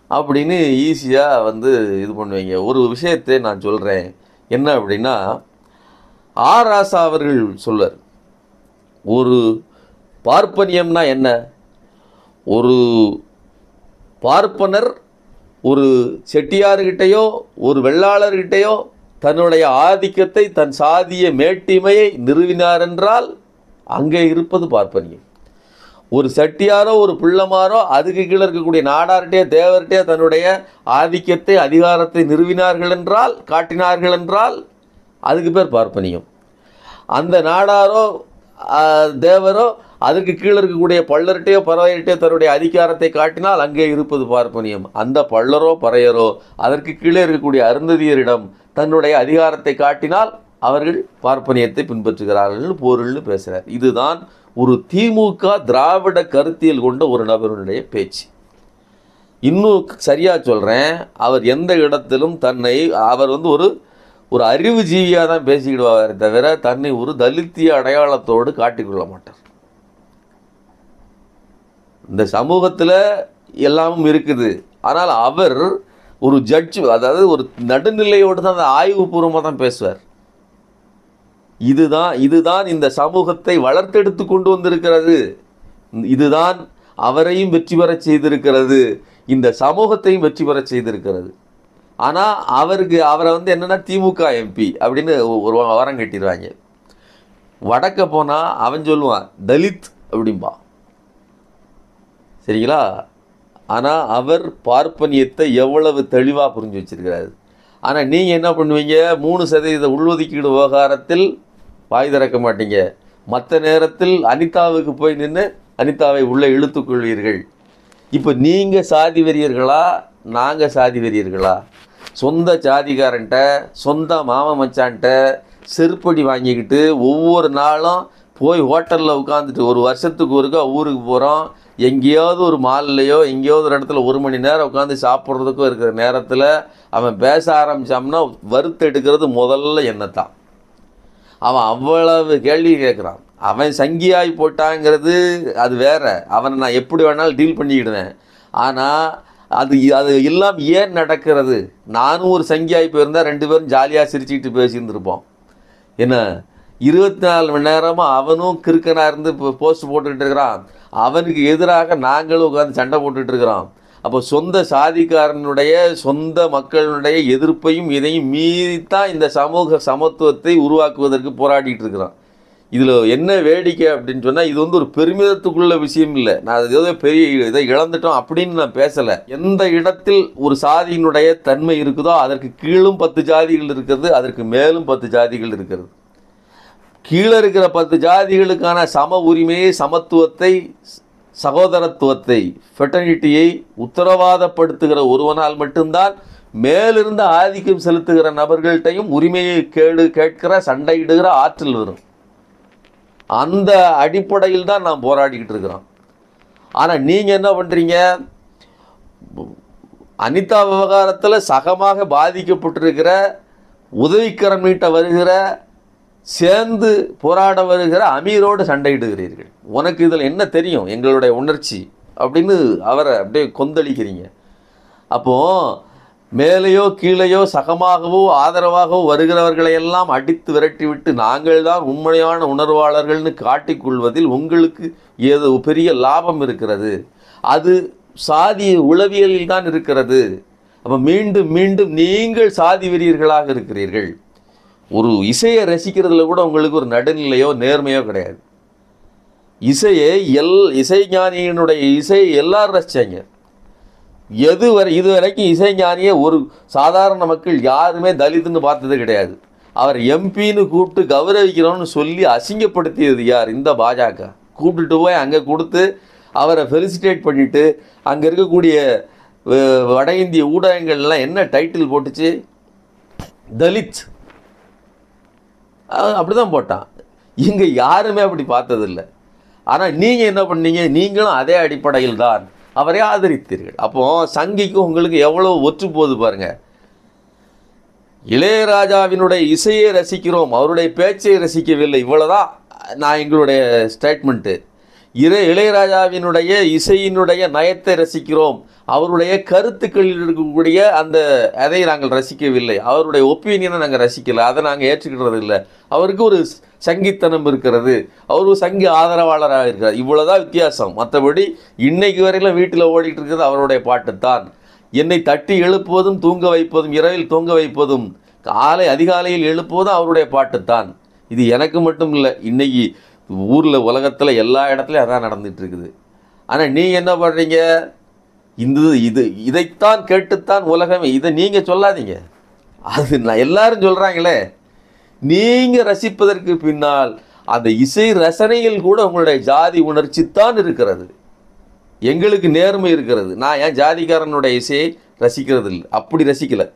அப்படின்னு ஈஸியாக வந்து இது பண்ணுவீங்க. ஒரு விஷயத்தை நான் சொல்கிறேன், என்ன அப்படின்னா, ஆர் ராசா அவர்கள் சொல்வார், ஒரு பார்ப்பனியம்னா என்ன? ஒரு பார்ப்பனர் ஒரு செட்டியார்கிட்டையோ ஒரு வெள்ளாளர்கிட்டையோ தன்னுடைய ஆதிக்கத்தை, தன் சாதிய மேட்டிமையை நிறுவினார் என்றால் அங்கே இருப்பது பார்ப்பனியம். ஒரு செட்டியாரோ ஒரு பிள்ளமாரோ அதுக்கு கீழே இருக்கக்கூடிய நாடார்கிட்டே தேவர்கிட்டே தன்னுடைய ஆதிக்கத்தை, அதிகாரத்தை நிறுவினார்கள் என்றால், காட்டினார்கள் என்றால் அதுக்கு பேர் பார்ப்பனியம். அந்த நாடாரோ தேவரோ அதற்கு கீழே இருக்கக்கூடிய பல்லர்கிட்டையோ பறையர்கிட்டையோ தன்னுடைய அதிகாரத்தை காட்டினால் அங்கே இருப்பது பார்ப்பனியம். அந்த பல்லரோ பறையரோ அதற்கு கீழே இருக்கக்கூடிய அருந்ததியரிடம் தன்னுடைய அதிகாரத்தை காட்டினால் அவர்கள் பார்ப்பனியத்தை பின்பற்றுகிறார்கள் பொருள்னு பேசுகிறார். இதுதான் ஒரு திமுக திராவிட கருத்தியல் கொண்ட ஒரு நபருடைய பேச்சு. இன்னும் சரியாக சொல்கிறேன், அவர் எந்த இடத்திலும் தன்னை அவர் வந்து ஒரு அறிவு ஜீவியாக தான் பேசிக்கிடுவாரே தவிர தன்னை ஒரு தலித்திய அடையாளத்தோடு காட்டிக்கொள்ள மாட்டார். இந்த சமூகத்தில் எல்லாமும் இருக்குது, ஆனால் அவர் ஒரு ஜட்ஜு, அதாவது ஒரு நடுநிலையோடு தான் அந்த ஆய்வுபூர்வமாக தான் பேசுவார். இதுதான் இந்த சமூகத்தை வளர்த்தெடுத்து கொண்டு வந்திருக்கிறது. இதுதான் அவரையும் வெற்றி பெற செய்திருக்கிறது, இந்த சமூகத்தையும் வெற்றி பெற செய்திருக்கிறது. ஆனால் அவரை வந்து என்னென்னா திமுக எம்பி அப்படின்னு ஒரு வாரம் கட்டிடுவாங்க. வடக்க போனால் அவன் சொல்லுவான் தலித் அப்படின்பா. சரிங்களா? ஆனால் அவர் பார்ப்பனியத்தை எவ்வளவு தெளிவாக புரிஞ்சு வச்சிருக்கிறாரு. ஆனால் நீங்கள் என்ன பண்ணுவீங்க, 3% உள்ஒதுக்கீடு விவகாரத்தில் வாய் திறக்க மாட்டீங்க. மற்ற நேரத்தில் அனிதாவுக்கு போய் நின்று அனிதாவை உள்ளே இழுத்துக்கொள்வீர்கள். இப்போ நீங்கள் சாதி வெறியர்களா, நாங்கள் சாதி வெறியர்களா? சொந்த ஜாதிகாரன்ட்ட, சொந்த மாம மச்சான்ட்ட செருப்படி வாங்கிக்கிட்டு ஒவ்வொரு நாளும் போய் ஹோட்டலில் உட்காந்துட்டு ஒரு வருஷத்துக்கு ஒருக்கா ஊருக்கு போகிறோம். எங்கேயாவது ஒரு மால்லையோ எங்கேயாவது ஒரு இடத்துல 1 மணி நேரம் உட்காந்து சாப்பிட்றதுக்கும் இருக்கிற நேரத்தில் அவன் பேச ஆரம்பித்தோம்னா வறுத்து எடுக்கிறது முதல்ல என்னத்தான். அவன் அவ்வளவு கேள்வி கேட்குறான். அவன் சங்கியாகி போட்டாங்கிறது அது வேற, அவனை நான் எப்படி வேணாலும் டீல் பண்ணிக்கிடுவேன். ஆனால் அது எல்லாம் ஏன் நடக்கிறது? நானும் ஒரு சங்கியாகி போயிருந்தால் 2 பேரும் ஜாலியாக சிரிச்சுக்கிட்டு பேசியிருந்துருப்போம். என்ன 24 மணி நேரமாக அவனும் கிறுக்கனாக இருந்து இப்போ போஸ்ட் போட்டுக்கிட்டு இருக்கிறான், அவனுக்கு எதிராக நாங்களும் உட்காந்து சண்டை போட்டுக்கிட்டு இருக்கிறோம். அப்போ சொந்த சாதிக்காரனுடைய சொந்த மக்களுடைய எதிர்ப்பையும் இதையும் மீறித்தான் இந்த சமூக சமத்துவத்தை உருவாக்குவதற்கு போராடிட்டு இருக்கிறோம். இதில் என்ன வேடிக்கை அப்படின்னு சொன்னால், இது வந்து ஒரு பெருமிதத்துக்குள்ள விஷயம் இல்லை. நான் ஏதோ பெரிய இதை இழந்துட்டோம் அப்படின்னு நான் பேசலை. எந்த இடத்தில் ஒரு சாதியினுடைய தன்மை இருக்குதோ அதற்கு கீழும் 10 ஜாதிகள் இருக்கிறது, அதற்கு மேலும் 10 ஜாதிகள் இருக்கிறது. கீழே இருக்கிற 10 ஜாதிகளுக்கான சம உரிமையை, சமத்துவத்தை, சகோதரத்துவத்தை, ஃபெட்டர்னிட்டியை உத்தரவாதப்படுத்துகிற ஒருவனால் மட்டும்தான் மேலிருந்து ஆதிக்கம் செலுத்துகிற நபர்கள்ட்டையும் உரிமையை கேட்கிற சண்டையிடுகிற ஆற்றல் வரும். அந்த அடிப்படையில் தான் நாம் போராடிக்கிட்டு இருக்கிறோம். ஆனால் நீங்கள் என்ன பண்ணுறீங்க, அனிதா விவகாரத்தில் சகமாக பாதிக்கப்பட்டிருக்கிற, உதவிக்கரம் நீட்ட வருகிற, சேர்ந்து போராட வருகிற அமீரோடு சண்டையிடுகிறீர்கள். உனக்கு இதில் என்ன தெரியும் எங்களுடைய உணர்ச்சி அப்படின்னு அவரை அப்படியே கொந்தளிக்கிறீங்க. அப்போது மேலேயோ கீழேயோ சகமாகவோ ஆதரவாகவோ வருகிறவர்களையெல்லாம் அடித்து விரட்டிவிட்டு நாங்கள் தான் உண்மையான உணர்வாளர்கள்னு காட்டிக்கொள்வதில் உங்களுக்கு ஏதோ பெரிய லாபம் இருக்கிறது. அது சாதி உளவியலில் தான் இருக்கிறது. அப்போ மீண்டும் மீண்டும் நீங்கள் சாதி வெறியர்களாக இருக்கிறீர்கள். ஒரு இசையை ரசிக்கிறதுல கூட உங்களுக்கு ஒரு நடுநிலையோ நேர்மையோ கிடையாது. இசையை இசைஞானியினுடைய இசையை எல்லாரும் ரசித்தாங்க. இதுவரைக்கும் இசைஞானியை ஒரு சாதாரண மக்கள் யாருமே தலித்துன்னு பார்த்தது கிடையாது. அவர் எம்பின்னு கூப்பிட்டு கௌரவிக்கிறோன்னு சொல்லி அசிங்கப்படுத்தியது யார்? இந்த பாஜக. கூப்பிட்டுட்டு போய் அங்கே கொடுத்து அவரை ஃபெலிசிட்டேட் பண்ணிவிட்டு அங்கே இருக்கக்கூடிய வட இந்திய ஊடகங்கள்லாம் என்ன டைட்டில் போட்டுச்சு? தலித். அப்படி தான் போட்டான். இங்கே யாருமே அப்படி பார்த்ததில்லை. ஆனால் நீங்கள் என்ன பண்ணீங்க? நீங்களும் அதே அடிப்படையில் தான் அவரை ஆதரித்தீர்கள். அப்போது சங்கிக்கும் உங்களுக்கு எவ்வளோ ஒற்று போகுது பாருங்கள். இளையராஜாவினுடைய இசையை ரசிக்கிறோம், அவருடைய பேச்சை ரசிக்கவில்லை, இவ்வளோதான் நான் எங்களுடைய ஸ்டேட்மெண்ட்டு. இளையராஜாவினுடைய இசையினுடைய நயத்தை ரசிக்கிறோம், அவருடைய கருத்துக்களில் இருக்கக்கூடிய அதை நாங்கள் ரசிக்கவில்லை, அவருடைய ஒப்பீனியனை நாங்கள் ரசிக்கலை, அதை நாங்கள் ஏற்றுக்கிறது இல்லை. அவருக்கு ஒரு சங்கித்தனம் இருக்கிறது, அவர் ஒரு சங்கி ஆதரவாளராக இருக்கிறார், இவ்வளோதான் வித்தியாசம். மற்றபடி இன்னைக்கு வரையிலும் வீட்டில் ஓடிட்டு இருக்கிறது அவருடைய பாட்டுத்தான். என்னை தட்டி எழுப்புவதும் தூங்க வைப்பதும், இரவில் தூங்க வைப்பதும், அதிகாலையில் எழுப்புவதும் அவருடைய பாட்டுத்தான். இது எனக்கு மட்டும் இல்லை, இன்னைக்கு ஊரில் உலகத்தில் எல்லா இடத்துலையும் அதான் நடந்துட்டு இருக்குது. ஆனால் நீங்கள் என்ன பண்ணுறீங்க? இதைத்தான் கேட்டுத்தான் உலகமே. இதை நீங்கள் சொல்லாதீங்க, அது நான் எல்லாரும் சொல்கிறாங்களே. நீங்கள் ரசிப்பதற்கு பின்னால் அந்த இசை ரசனையில் கூட உங்களுடைய ஜாதி உணர்ச்சி தான் இருக்கிறது. எங்களுக்கு நேர்மை இருக்கிறது. நான் ஏன் ஜாதிக்காரனுடைய இசையை ரசிக்கிறது இல்லை, அப்படி ரசிக்கலை.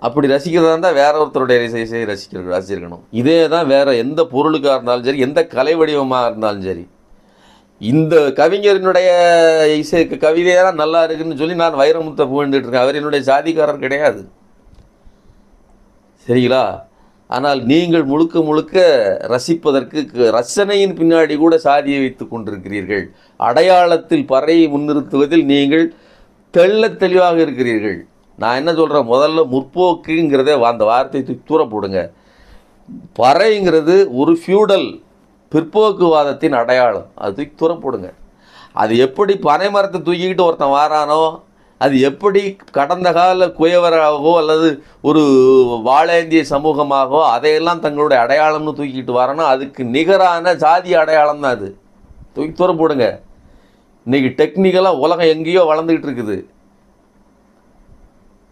அப்படி ரசிக்கிறதா இருந்தால் வேற ஒருத்தருடைய இசையை ரசிச்சிருக்கணும். இதே தான் வேற எந்த பொருளுக்காக இருந்தாலும் சரி, எந்த கலை வடிவமாக இருந்தாலும் சரி. இந்த கவிஞரினுடைய இசை கவிதையெல்லாம் நல்லா இருக்குன்னு சொல்லி நான் வைரமுத்தை புகழ்ந்துட்டு இருக்கேன். அவர் என்னுடைய ஜாதிக்காரர் கிடையாது, சரிங்களா? ஆனால் நீங்கள் முழுக்க முழுக்க ரசிப்பதற்கு ரசனையின் பின்னாடி கூட சாதியை வைத்து கொண்டிருக்கிறீர்கள். அடையாளத்தில் பறையை முன்னிறுத்துவதில் நீங்கள் தெளிவாக இருக்கிறீர்கள். நான் என்ன சொல்கிறேன்? முதல்ல முற்போக்குங்கிறதே அந்த வார்த்தையை தூர போடுங்க. பறைங்கிறது ஒரு ஃபியூடல் பிற்போக்குவாதத்தின் அடையாளம், அது தூக்கி தூர போடுங்க. அது எப்படி பனை மரத்தை தூக்கிக்கிட்டு ஒருத்தன் வாரானோ, அது எப்படி கடந்த கால குயவராகவோ அல்லது ஒரு வாழேந்திய சமூகமாகவோ அதையெல்லாம் தங்களுடைய அடையாளம்னு தூக்கிட்டு வரானோ, அதுக்கு நிகரான ஜாதி அடையாளம் தான் அது. தூக்கி தூர போடுங்க. இன்றைக்கி டெக்னிக்கலாக உலகம் எங்கேயோ வளர்ந்துக்கிட்டு இருக்குது.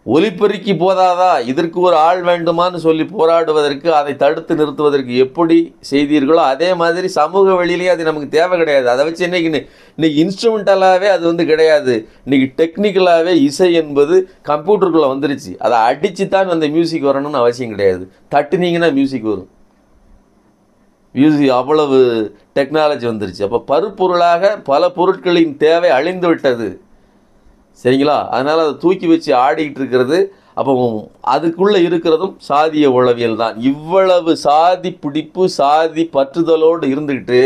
ஒலிபெருக்கி போதாதா, இதற்கு ஒரு ஆள் வேண்டுமான்னு சொல்லி போராடுவதற்கு, அதை தடுத்து நிறுத்துவதற்கு எப்படி செய்தீர்களோ அதே மாதிரி சமூக வழியிலேயே அது நமக்கு தேவை கிடையாது. அதை வச்சு இன்னைக்கு இன்ஸ்ட்ருமெண்டலாகவே அது கிடையாது. இன்றைக்கி டெக்னிக்கலாகவே இசை என்பது கம்ப்யூட்டருக்குள்ளே வந்துருச்சு. அதை அடித்து தான் அந்த மியூசிக் வரணும்னு அவசியம் கிடையாது. தட்டுனீங்கன்னா மியூசிக் வரும். மியூசிக் அவ்வளவு டெக்னாலஜி வந்துருச்சு. அப்போ பருப்பொருளாக பல பொருட்களின் தேவை அழிந்து விட்டது, சரிங்களா? அதனால் அதை தூக்கி வச்சு ஆடிக்கிட்டு இருக்கிறது. அப்போ அதுக்குள்ளே இருக்கிறதும் சாதிய உளவியல் தான். இவ்வளவு சாதி பிடிப்பு, சாதி பற்றுதலோடு இருந்துக்கிட்டு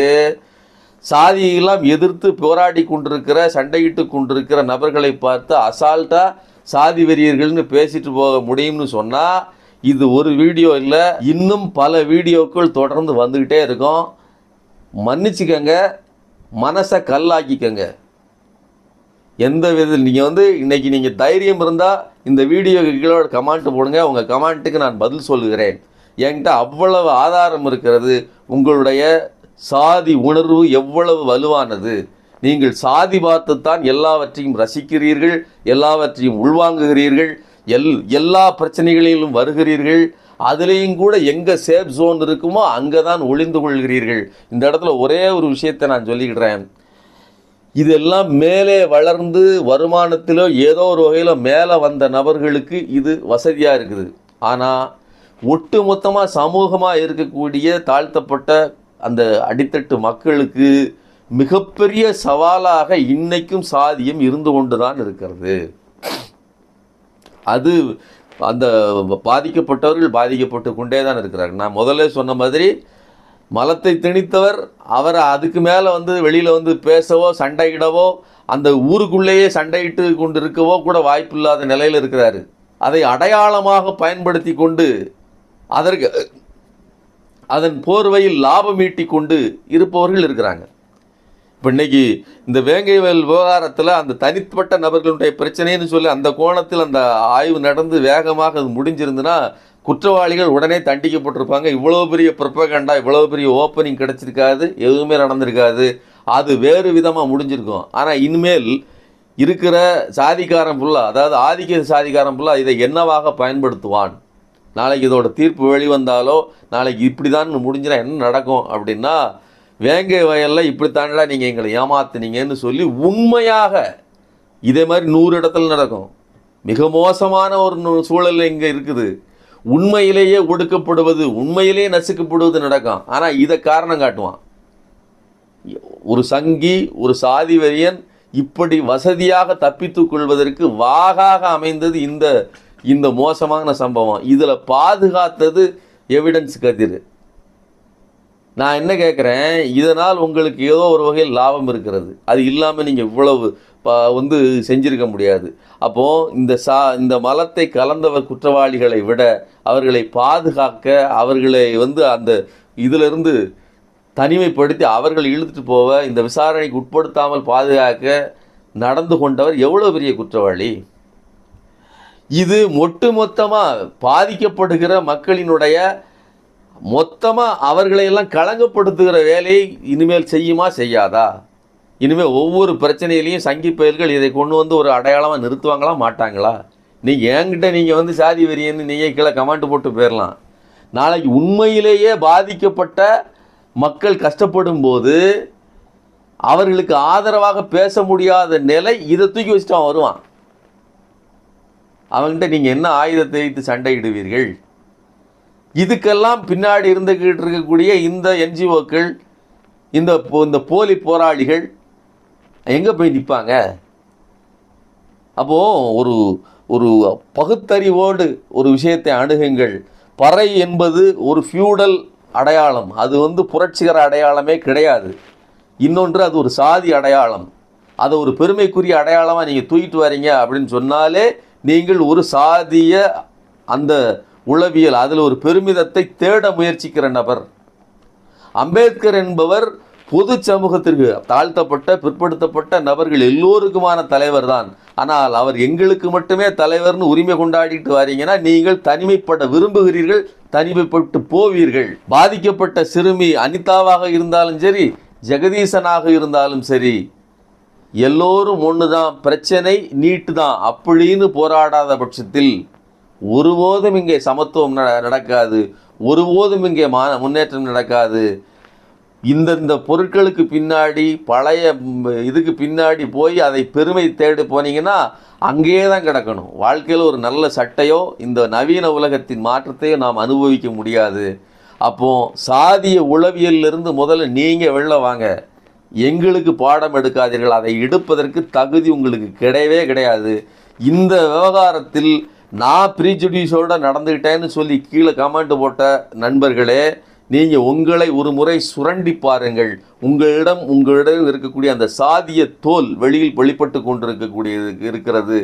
சாதியெல்லாம் எதிர்த்து போராடி கொண்டிருக்கிற, சண்டையிட்டு கொண்டிருக்கிற நபர்களை பார்த்து அசால்ட்டாக சாதி வெறியர்கள்னு பேசிட்டு போக முடியும்னு சொன்னால், இது ஒரு வீடியோ இல்லை, இன்னும் பல வீடியோக்கள் தொடர்ந்து வந்துக்கிட்டே இருக்கும். மன்னிச்சுக்கங்க, மனசை கல்லாக்கிக்கங்க. எந்த விதத்தில் நீங்கள் இன்றைக்கி நீங்கள் தைரியம் இருந்தால் இந்த வீடியோக்கு கீழே கமெண்ட் போடுங்க. உங்கள் கமெண்ட்டுக்கு நான் பதில் சொல்லுகிறேன். என்கிட்ட அவ்வளவு ஆதாரம் இருக்கிறது. உங்களுடைய சாதி உணர்வு எவ்வளவு வலுவானது. நீங்கள் சாதி பார்த்துத்தான் எல்லாவற்றையும் ரசிக்கிறீர்கள், எல்லாவற்றையும் உள்வாங்குகிறீர்கள், எல்லா பிரச்சனைகளிலும் வருகிறீர்கள். அதுலேயும் கூட எங்கே சேஃப் ஜோன் இருக்குமோ அங்கே தான் ஒளிந்து கொள்கிறீர்கள். இந்த இடத்துல ஒரே ஒரு விஷயத்தை நான் சொல்லிக்கிடுறேன். இதெல்லாம் மேலே வளர்ந்து வருமானத்திலோ ஏதோ ஒரு வகையில் மேலே வந்த நபர்களுக்கு இது வசதியாக இருக்குது. ஆனால் ஒட்டு மொத்தமாக சமூகமாக இருக்கக்கூடிய தாழ்த்தப்பட்ட அந்த அடித்தட்டு மக்களுக்கு மிகப்பெரிய சவாலாக இன்னைக்கும் சாதியம் இருந்து கொண்டு தான் இருக்கிறது. அது அந்த பாதிக்கப்பட்டவர்கள் பாதிக்கப்பட்டு கொண்டே தான் இருக்கிறார்கள். நான் முதல்ல சொன்ன மாதிரி மலத்தை திணித்தவர் அவரை அதுக்கு மேலே வெளியில் பேசவோ சண்டையிடவோ, அந்த ஊருக்குள்ளேயே சண்டையிட்டு கொண்டு இருக்கவோ கூட வாய்ப்பில்லாத நிலையில் இருக்கிறாரு. அதை அடையாளமாக பயன்படுத்தி கொண்டு அதன் போர்வையில் லாபம் ஈட்டி கொண்டு இருப்பவர்கள் இருக்கிறாங்க. இப்போ இன்றைக்கி இந்த வேங்கைவயல் விவகாரத்தில் அந்த தனிப்பட்ட நபர்களுடைய பிரச்சனைன்னு சொல்லி அந்த கோணத்தில் அந்த ஆய்வு நடந்து வேகமாக அது முடிஞ்சிருந்துன்னா குற்றவாளிகள் உடனே தண்டிக்கப்பட்டிருப்பாங்க. இவ்வளோ பெரிய ப்ரொபகண்டா, இவ்வளோ பெரிய ஓப்பனிங் கிடச்சிருக்காது, எதுவுமே நடந்திருக்காது. அது வேறு விதமாக முடிஞ்சிருக்கும். ஆனால் இனிமேல் இருக்கிற சாதிக்காரன் ஃபுல்லாக, அதாவது ஆதிக்க சாதிக்காரன் ஃபுல்லாக இதை என்னவாக பயன்படுத்துவான், நாளைக்கு இதோட தீர்ப்பு வெளிவந்தாலோ நாளைக்கு இப்படி தான் முடிஞ்சினா என்ன நடக்கும் அப்படின்னா, வேங்கை வயலில் இப்படி தாண்டா நீங்கள் எங்களை ஏமாத்துனீங்கன்னு சொல்லி உண்மையாக இதே மாதிரி 100 இடத்துல நடக்கும். மிக மோசமான ஒரு சூழல் இங்கே இருக்குது. உண்மையிலேயே ஒடுக்கப்படுவது, உண்மையிலேயே நசுக்கப்படுவது நடக்கும். ஆனால் இதை காரணம் காட்டுவான். ஒரு சங்கி, ஒரு சாதி வெறியன் இப்படி வசதியாக தப்பித்துக் கொள்வதற்கு வாகாக அமைந்தது இந்த மோசமான சம்பவம். இதில் பாதுகாத்தது எவிடன்ஸ் கதிர். நான் என்ன கேட்குறேன், இதனால் உங்களுக்கு ஏதோ ஒரு வகையில் லாபம் இருக்கிறது. அது இல்லாமல் நீங்கள் இவ்வளவு செஞ்சிருக்க முடியாது. அப்போது இந்த மலத்தை கலந்தவர் குற்றவாளிகளை விட அவர்களை பாதுகாக்க, அவர்களை அந்த இதிலிருந்து தனிமைப்படுத்தி அவர்கள் இழுத்துட்டு போக, இந்த விசாரணைக்கு உட்படுத்தாமல் பாதுகாக்க நடந்து கொண்டவர் எவ்வளோ பெரிய குற்றவாளி. இது ஒட்டுமொத்தமாக பாதிக்கப்படுகிற மக்களினுடைய மொத்தமாக அவர்களையெல்லாம் களங்கப்படுத்துகிற வேலையை இனிமேல் செய்யுமா செய்யாதா? இனிமேல் ஒவ்வொரு பிரச்சனையிலையும் சங்கி பயல்கள் இதை கொண்டு ஒரு அடையாளமாக நிறுத்துவாங்களா மாட்டாங்களா? நீங்கள் என்கிட்ட சாதி வெறியன்னு நீங்கள் கீழே கமெண்ட் போட்டு போயிடலாம். நாளைக்கு உண்மையிலேயே பாதிக்கப்பட்ட மக்கள் கஷ்டப்படும் போது அவர்களுக்கு ஆதரவாக பேச முடியாத நிலை, இதை தூக்கி வச்சுட்டு அவன் வருவான். அவங்ககிட்ட நீங்கள் என்ன ஆயுதத்தை வைத்து சண்டையிடுவீர்கள்? இதுக்கெல்லாம் பின்னாடி இருந்துக்கிட்டு இருக்கக்கூடிய இந்த என்ஜிஓக்கள், இந்த போலி போராளிகள் எங்கே போய் நிற்பாங்க? அப்போது ஒரு பகுத்தறிவோடு ஒரு விஷயத்தை அணுகுங்கள். பறை என்பது ஒரு ஃபியூடல் அடையாளம். அது புரட்சிகர அடையாளமே கிடையாது. இன்னொன்று, அது ஒரு சாதி அடையாளம். அதை ஒரு பெருமைக்குரிய அடையாளமாக நீங்கள் தூக்கிட்டு வரீங்க அப்படின்னு சொன்னாலே நீங்கள் ஒரு சாதிய அந்த உளவியல், அதில் ஒரு பெருமிதத்தை தேட முயற்சிக்கிற நபர். அம்பேத்கர் என்பவர் பொது சமூகத்திற்கு தாழ்த்தப்பட்ட பிற்படுத்தப்பட்ட நபர்கள் எல்லோருக்குமான தலைவர் தான். ஆனால் அவர் எங்களுக்கு மட்டுமே தலைவர்னு உரிமை கொண்டாடிட்டு வரீங்கன்னா நீங்கள் தனிமைப்பட விரும்புகிறீர்கள், தனிமைப்பட்டு போவீர்கள். பாதிக்கப்பட்ட சிறுமி அனிதாவாக இருந்தாலும் சரி, ஜெகதீசனாக இருந்தாலும் சரி, எல்லோரும் ஒன்று தான், பிரச்சனை நீட்டு தான் அப்படின்னு போராடாத பட்சத்தில் ஒருபோதும் இங்கே சமத்துவம் நடக்காது, ஒருபோதும் இங்கே முன்னேற்றம் நடக்காது. இந்த பொருட்களுக்கு பின்னாடி, பழைய இதுக்கு பின்னாடி போய் அதை பெருமை தேடி போனீங்கன்னா அங்கேயே தான் கிடக்கணும். வாழ்க்கையில் ஒரு நல்ல சட்டையோ இந்த நவீன உலகத்தின் மாற்றத்தையோ நாம் அனுபவிக்க முடியாது. அப்போது சாதிய உளவியலிருந்து முதல்ல நீங்கள் வெளில வாங்க. எங்களுக்கு பாடம் எடுக்காதீர்கள். அதை எடுப்பதற்கு தகுதி உங்களுக்கு கிடையவே கிடையாது. இந்த விவகாரத்தில் நான் ப்ரீஜுடியூஸோடு நடந்துக்கிட்டேன்னு சொல்லி கீழே கமெண்ட் போட்ட நண்பர்களே, நீங்கள் உங்களை ஒரு முறை சுரண்டி பாருங்கள். உங்களிடம் இருக்கக்கூடிய அந்த சாதிய தோல் வெளியில் வெளிப்பட்டு கொண்டிருக்கக்கூடியது இருக்கிறது.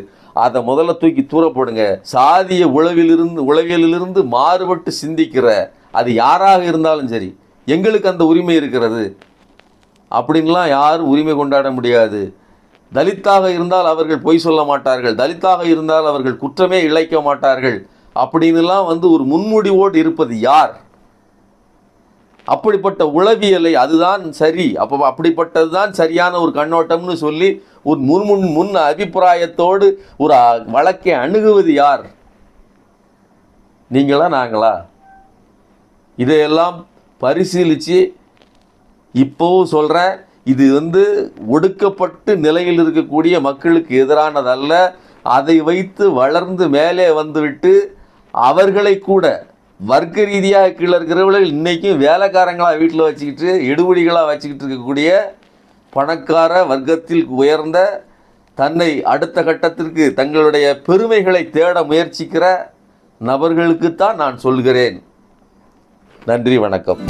அதை முதல்ல தூக்கி தூரப்படுங்க. சாதிய உளவியலிலிருந்து மாறுபட்டு சிந்திக்கிற அது யாராக இருந்தாலும் சரி, எங்களுக்கு அந்த உரிமை இருக்கிறது அப்படின்லாம் யாரும் உரிமை கொண்டாட முடியாது. தலித்தாக இருந்தால் அவர்கள் பொய் சொல்ல மாட்டார்கள், தலித்தாக இருந்தால் அவர்கள் குற்றமே இழைக்க மாட்டார்கள் அப்படின்லாம் ஒரு முன்முடிவோடு இருப்பது யார்? அப்படிப்பட்ட உளவியலை அதுதான் சரி, அப்படிப்பட்டது தான் சரியான ஒரு கண்ணோட்டம்னு சொல்லி ஒரு முன் அபிப்பிராயத்தோடு ஒரு வழக்கை அணுகுவது யார்? நீங்களா நாங்களா? இதையெல்லாம் பரிசீலித்து இப்போவும் சொல்கிறேன், இது ஒடுக்கப்பட்டு நிலையில் இருக்கக்கூடிய மக்களுக்கு எதிரானதல்ல. அதை வைத்து வளர்ந்து மேலே வந்துவிட்டு அவர்களை கூட வர்க்க ரீதியாக கீழே இருக்கிறவர்கள் இன்றைக்கும் வேலைக்காரங்களாக வீட்டில் வச்சுக்கிட்டு எடுபடிகளாக வச்சுக்கிட்டு இருக்கக்கூடிய பணக்கார வர்க்கத்தில் உயர்ந்த தன்னை அடுத்த கட்டத்திற்கு தங்களுடைய பெருமைகளை தேட முயற்சிக்கிற நபர்களுக்குத்தான் நான் சொல்கிறேன். நன்றி, வணக்கம்.